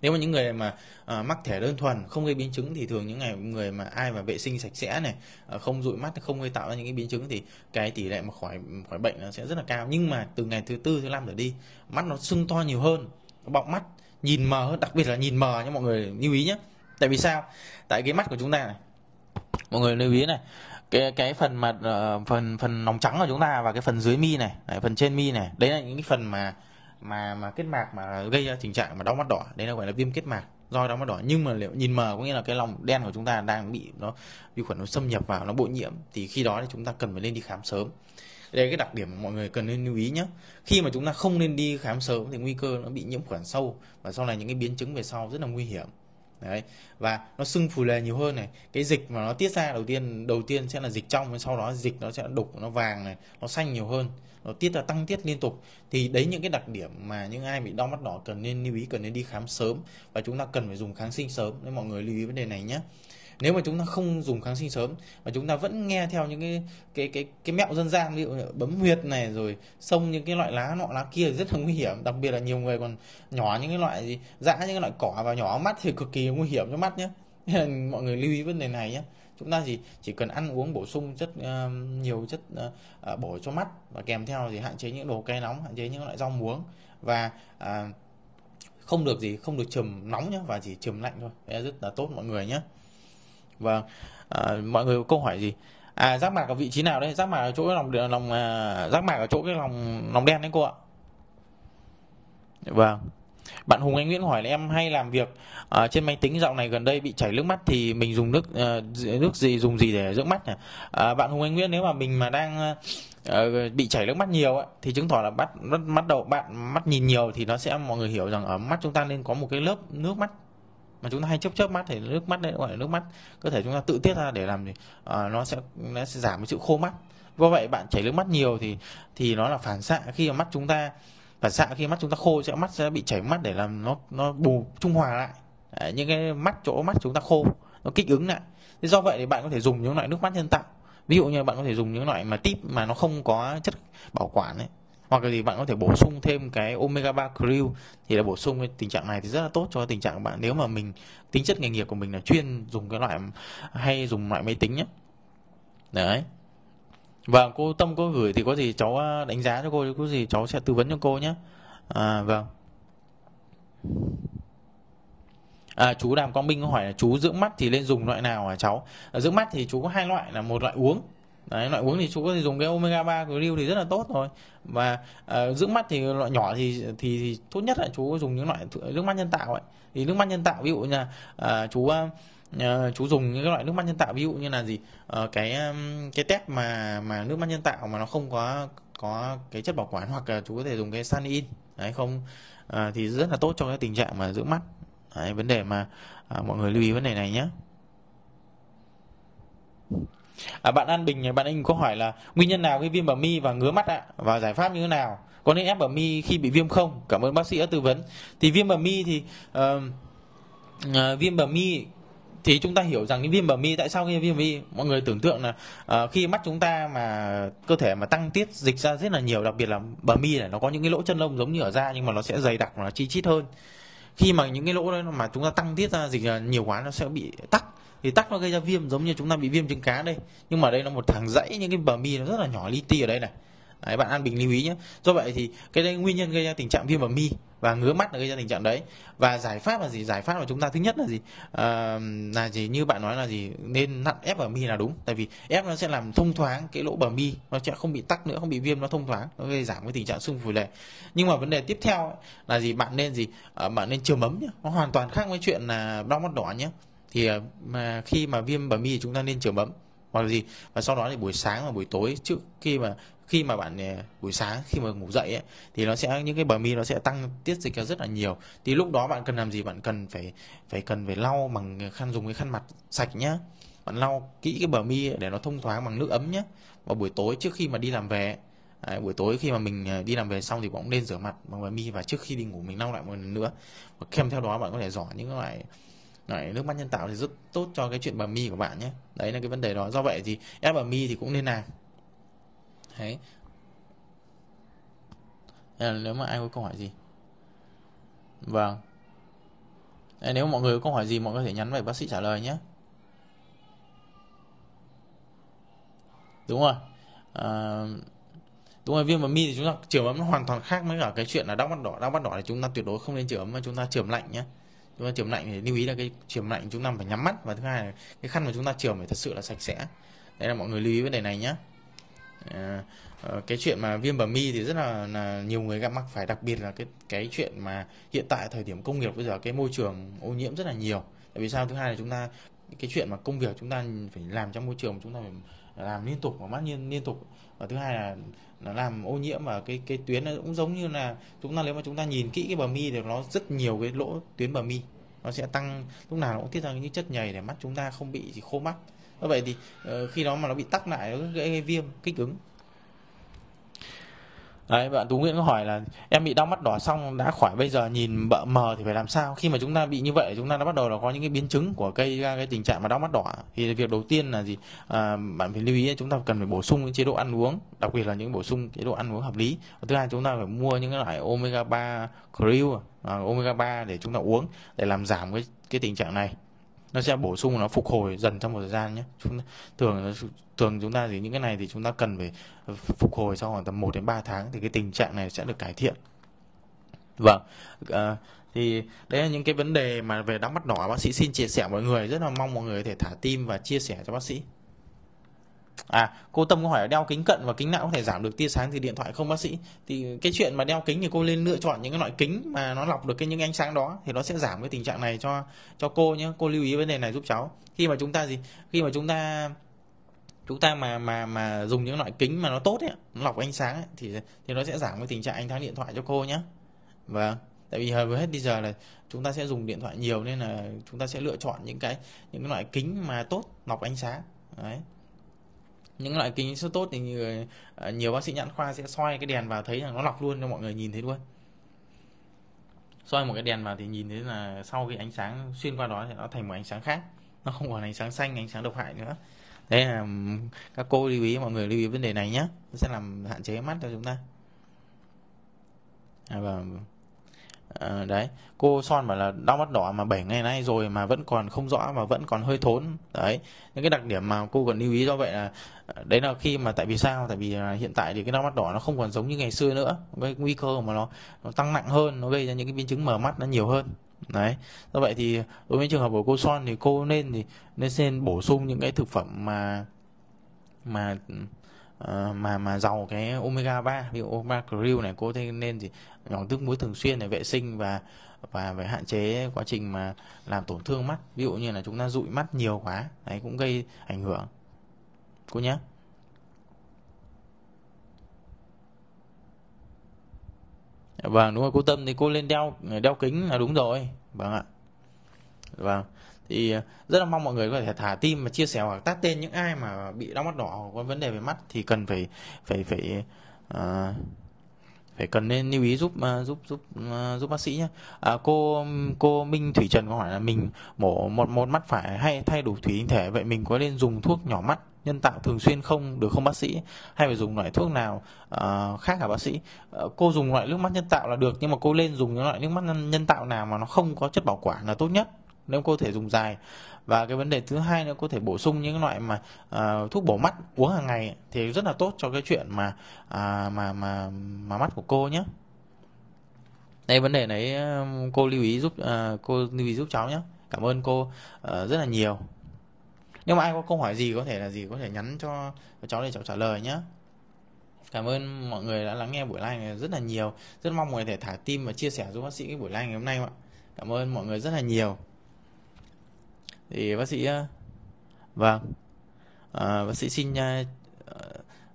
nếu mà những người mà mắc thẻ đơn thuần không gây biến chứng thì thường những người mà ai mà vệ sinh sạch sẽ này, không dụi mắt, không gây tạo ra những cái biến chứng thì cái tỷ lệ mà khỏi bệnh nó sẽ rất là cao. Nhưng mà từ ngày thứ 4, thứ 5 trở đi, mắt nó sưng to nhiều hơn, nó bọng mắt, nhìn mờ hơn, đặc biệt là nhìn mờ nha mọi người lưu ý nhé. Tại vì sao? Tại cái mắt của chúng ta này, mọi người lưu ý này, cái phần mà phần nòng trắng của chúng ta và cái phần dưới mi này, phần trên mi này, đấy là những cái phần mà kết mạc mà gây ra tình trạng mà đau mắt đỏ, đấy là gọi là viêm kết mạc do đau mắt đỏ. Nhưng mà liệu nhìn mờ có nghĩa là cái lòng đen của chúng ta đang bị vi khuẩn nó xâm nhập vào, nó bội nhiễm, thì khi đó thì chúng ta cần phải lên đi khám sớm. Đây là cái đặc điểm mà mọi người cần nên lưu ý nhé. Khi mà chúng ta không nên đi khám sớm thì nguy cơ nó bị nhiễm khuẩn sâu và sau này những cái biến chứng về sau rất là nguy hiểm. Đấy, và nó sưng phù nề nhiều hơn này. Cái dịch mà nó tiết ra đầu tiên sẽ là dịch trong, sau đó dịch nó sẽ đục, nó vàng này, nó xanh nhiều hơn, nó tiết ra tăng tiết liên tục. Thì đấy những cái đặc điểm mà những ai bị đau mắt đỏ cần nên lưu ý, cần nên đi khám sớm, và chúng ta cần phải dùng kháng sinh sớm. Nên mọi người lưu ý vấn đề này nhé. Nếu mà chúng ta không dùng kháng sinh sớm mà chúng ta vẫn nghe theo những cái mẹo dân gian, ví dụ như bấm huyệt này, rồi xông những cái loại lá nọ lá kia, thì rất là nguy hiểm. Đặc biệt là nhiều người còn nhỏ những cái loại gì dã, những cái loại cỏ vào nhỏ mắt thì cực kỳ nguy hiểm cho mắt nhé. Nên là mọi người lưu ý vấn đề này nhé. Chúng ta chỉ cần ăn uống bổ sung nhiều chất bổ cho mắt, và kèm theo thì hạn chế những đồ cay nóng, hạn chế những loại rau muống, và không được chườm nóng nhé, và chỉ chườm lạnh thôi. Đấy rất là tốt mọi người nhé. Vâng, mọi người có câu hỏi gì? Giác mạc ở vị trí nào đấy? Giác mạc ở chỗ giác mạc ở chỗ cái lòng đen đấy cô ạ. Vâng. Bạn Hùng Anh Nguyễn hỏi là em hay làm việc trên máy tính, dạo này gần đây bị chảy nước mắt thì mình dùng nước gì, dùng gì để dưỡng mắt nhỉ? Bạn Hùng Anh Nguyễn, nếu mà mình mà đang bị chảy nước mắt nhiều ấy, thì chứng tỏ là bạn mắt nhìn nhiều, thì nó sẽ, mọi người hiểu rằng ở mắt chúng ta nên có một cái lớp nước mắt mà chúng ta hay chớp mắt, thì nước mắt đấy gọi là nước mắt cơ thể chúng ta tự tiết ra để làm gì, nó sẽ giảm cái sự khô mắt. Do vậy bạn chảy nước mắt nhiều thì nó là phản xạ khi mà mắt chúng ta khô, mắt sẽ bị chảy mắt để làm nó bù trung hòa lại. Đấy, những cái chỗ mắt chúng ta khô, nó kích ứng lại. Thế do vậy thì bạn có thể dùng những loại nước mắt nhân tạo. Ví dụ như bạn có thể dùng những loại mà tip mà nó không có chất bảo quản ấy, hoặc là bạn có thể bổ sung thêm cái omega 3 krill, thì là bổ sung cái tình trạng này thì rất là tốt cho tình trạng của bạn, nếu mà tính chất nghề nghiệp của mình là chuyên dùng cái loại hay dùng loại máy tính nhé. Đấy. Vâng, cô Tâm có gửi thì có gì cháu đánh giá cho cô, có gì cháu sẽ tư vấn cho cô nhé. Vâng. Chú Đàm Quang Minh có hỏi là chú dưỡng mắt thì nên dùng loại nào hả cháu? Dưỡng mắt thì chú có hai loại, là một loại uống. Đấy, loại uống thì chú có thể dùng cái omega 3 krill thì rất là tốt rồi. Và dưỡng mắt thì loại nhỏ thì tốt nhất là chú dùng những loại nước mắt nhân tạo ấy. Thì nước mắt nhân tạo ví dụ như là chú dùng những cái loại nước mắt nhân tạo, ví dụ như là gì, cái tép mà nước mắt nhân tạo mà nó không có cái chất bảo quản, hoặc là chú có thể dùng cái Sanin. Đấy, không thì rất là tốt cho cái tình trạng mà dưỡng mắt. Đấy, vấn đề mà mọi người lưu ý vấn đề này nhé. Bạn An Bình, bạn Anh có hỏi là nguyên nhân nào gây viêm bờ mi và ngứa mắt ạ, và giải pháp như thế nào, có nên ép bờ mi khi bị viêm không? Cảm ơn bác sĩ đã tư vấn. Thì viêm bờ mi thì viêm bờ mi thì chúng ta hiểu rằng cái viêm bờ mi, tại sao cái viêm bờ mi, mọi người tưởng tượng là khi mắt chúng ta mà cơ thể mà tăng tiết dịch ra rất là nhiều, đặc biệt là bờ mi này nó có những cái lỗ chân lông giống như ở da, nhưng mà nó sẽ dày đặc và nó chi chít hơn. Khi mà những cái lỗ đó mà chúng ta tăng tiết ra dịch nhiều quá, nó sẽ bị tắc, thì tắc nó gây ra viêm, giống như chúng ta bị viêm trứng cá đây, nhưng mà đây là một thằng dãy những cái bờ mi nó rất là nhỏ li ti ở đây này. Đấy, bạn An Bình lưu ý nhé. Do vậy thì cái đây nguyên nhân gây ra tình trạng viêm bờ mi và ngứa mắt là gây ra tình trạng đấy. Và giải pháp là gì? Giải pháp của chúng ta thứ nhất là gì? Là gì, như bạn nói là gì, nên nặn ép bờ mi là đúng. Tại vì ép nó sẽ làm thông thoáng cái lỗ bờ mi, nó sẽ không bị tắc nữa, không bị viêm, nó thông thoáng, nó gây giảm cái tình trạng sưng phù nề. Nhưng mà vấn đề tiếp theo ấy, là gì? Bạn nên chườm ấm nhé. Nó hoàn toàn khác với chuyện là đau mắt đỏ nhé. Thì mà khi mà viêm bờ mi thì chúng ta nên chườm ấm hoặc là gì, và sau đó thì buổi sáng và buổi tối, trước khi mà bạn buổi sáng khi mà ngủ dậy ấy, thì nó sẽ, những cái bờ mi nó sẽ tăng tiết dịch ra rất là nhiều. Thì lúc đó bạn cần làm gì? Bạn cần phải lau bằng dùng cái khăn mặt sạch nhá. Bạn lau kỹ cái bờ mi để nó thông thoáng bằng nước ấm nhé. Và buổi tối trước khi mà đi làm về, buổi tối khi mà mình đi làm về xong thì cũng nên rửa mặt bằng bờ mi, và trước khi đi ngủ mình lau lại một lần nữa. Và kèm theo đó bạn có thể rỏ những loại nước mắt nhân tạo thì rất tốt cho cái chuyện bờ mi của bạn nhé. Đấy là cái vấn đề đó. Do vậy thì ép bờ mi thì cũng nên làm. Đấy. Nếu mà ai có câu hỏi gì, vâng, nếu mọi người có câu hỏi gì mọi người có thể nhắn về bác sĩ trả lời nhé. Đúng rồi. Đúng rồi, viêm bờ mi thì chúng ta chườm ấm nó hoàn toàn khác với cả cái chuyện là đau mắt đỏ. Đau mắt đỏ thì chúng ta tuyệt đối không nên chườm ấm, mà chúng ta chườm lạnh nhé. Chúng ta chườm lạnh thì lưu ý là cái chườm lạnh chúng ta phải nhắm mắt, và thứ hai là cái khăn mà chúng ta chườm phải thật sự là sạch sẽ. Đây là mọi người lưu ý vấn đề này nhé. Cái chuyện mà viêm bờ mi thì rất là nhiều người gặp mắc phải, đặc biệt là cái chuyện mà hiện tại thời điểm công nghiệp bây giờ cái môi trường ô nhiễm rất là nhiều. Tại vì sao? Thứ hai là chúng ta cái chuyện mà công việc chúng ta phải làm trong môi trường chúng ta phải làm liên tục, mắt liên tục. Và thứ hai là nó làm ô nhiễm, và cái tuyến nó cũng giống như là nếu mà chúng ta nhìn kỹ cái bờ mi thì nó rất nhiều cái lỗ tuyến bờ mi, nó sẽ tăng, lúc nào nó cũng tiết ra những chất nhầy để mắt chúng ta không bị khô mắt. Như vậy thì khi đó mà nó bị tắc lại, nó gây viêm kích ứng. Đấy, bạn Tú Nguyễn có hỏi là em bị đau mắt đỏ xong đã khỏi, bây giờ nhìn bợ mờ thì phải làm sao? Khi mà chúng ta bị như vậy, chúng ta đã bắt đầu là có những cái biến chứng của gây ra cái tình trạng mà đau mắt đỏ. Thì việc đầu tiên là gì? Bạn phải lưu ý chúng ta cần phải bổ sung những chế độ ăn uống, đặc biệt là những bổ sung chế độ ăn uống hợp lý. Và thứ hai, chúng ta phải mua những cái loại omega 3 krill, omega 3 để chúng ta uống để làm giảm cái tình trạng này. Nó sẽ bổ sung, nó phục hồi dần trong một thời gian nhé. Thường chúng ta thì những cái này thì chúng ta cần phải phục hồi sau khoảng tầm 1 đến 3 tháng thì cái tình trạng này sẽ được cải thiện. Vâng, thì đấy là những cái vấn đề mà về đau mắt đỏ bác sĩ xin chia sẻ mọi người, rất là mong mọi người có thể thả tim và chia sẻ cho bác sĩ. Cô Tâm có hỏi là đeo kính cận và kính não có thể giảm được tia sáng từ điện thoại không bác sĩ? Thì cái chuyện mà đeo kính thì cô nên lựa chọn những cái loại kính mà nó lọc được những ánh sáng đó, thì nó sẽ giảm cái tình trạng này cho cô nhé. Cô lưu ý vấn đề này giúp cháu. Khi mà chúng ta mà dùng những loại kính mà nó tốt ấy, nó lọc ánh sáng ấy, thì nó sẽ giảm cái tình trạng ánh sáng điện thoại cho cô nhé. Vâng, tại vì hầu hết bây giờ là chúng ta sẽ dùng điện thoại nhiều, nên là chúng ta sẽ lựa chọn những cái loại kính mà tốt lọc ánh sáng. Đấy, những loại kính số tốt thì nhiều bác sĩ nhãn khoa sẽ soi cái đèn vào thấy là nó lọc luôn cho mọi người nhìn thấy luôn. Soi một cái đèn vào thì nhìn thấy là sau cái ánh sáng xuyên qua đó thì nó thành một ánh sáng khác, nó không còn ánh sáng xanh, ánh sáng độc hại nữa. Đấy là các cô lưu ý, mọi người lưu ý vấn đề này nhé, nó sẽ làm hạn chế mắt cho chúng ta. Đấy, cô Son bảo là đau mắt đỏ mà 7 ngày nay rồi mà vẫn còn không rõ và vẫn còn hơi thốn. Đấy, những cái đặc điểm mà cô cần lưu ý. Do vậy là đấy là khi mà, tại vì sao? Tại vì hiện tại thì cái đau mắt đỏ nó không còn giống như ngày xưa nữa, cái nguy cơ mà nó tăng nặng hơn, nó gây ra những cái biến chứng mờ mắt nó nhiều hơn. Đấy, do vậy thì đối với trường hợp của cô Son thì cô nên bổ sung những cái thực phẩm mà giàu cái omega 3, ví dụ omega krill này, cô nên nhỏ nước muối thường xuyên để vệ sinh và phải hạn chế quá trình mà làm tổn thương mắt, ví dụ như là chúng ta dụi mắt nhiều quá, đấy cũng gây ảnh hưởng cô nhé. Vâng, đúng rồi cô Tâm, thì cô lên đeo kính là đúng rồi. Vâng ạ. Vâng, thì rất là mong mọi người có thể thả tim và chia sẻ hoặc tag tên những ai mà bị đau mắt đỏ hoặc có vấn đề về mắt thì cần phải cần nên lưu ý giúp bác sĩ nhé. Cô Minh Thủy Trần có hỏi là mình mổ một mắt phải hay thay đổi thủy tinh thể, vậy mình có nên dùng thuốc nhỏ mắt nhân tạo thường xuyên không được không bác sĩ, hay phải dùng loại thuốc nào khác hả bác sĩ? Cô dùng loại nước mắt nhân tạo là được, nhưng mà cô nên dùng những loại nước mắt nhân tạo nào mà nó không có chất bảo quản là tốt nhất nếu cô thể dùng dài. Và cái vấn đề thứ hai nữa, cô thể bổ sung những loại mà thuốc bổ mắt uống hàng ngày thì rất là tốt cho cái chuyện mà mắt của cô nhé. Đây, vấn đề đấy cô lưu ý giúp cháu nhé. Cảm ơn cô rất là nhiều. Nếu mà ai có câu hỏi gì có thể nhắn cho cháu để cháu trả lời nhé. Cảm ơn mọi người đã lắng nghe buổi live này rất là nhiều. Rất mong mọi người thể thả tim và chia sẻ giúp bác sĩ cái buổi live ngày hôm nay ạ. Cảm ơn mọi người rất là nhiều. Thì bác sĩ bác sĩ xin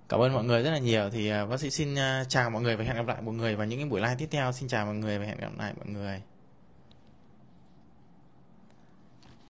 cảm ơn mọi người rất là nhiều. Thì bác sĩ xin chào mọi người và hẹn gặp lại mọi người vào những cái buổi live tiếp theo. Xin chào mọi người và hẹn gặp lại mọi người.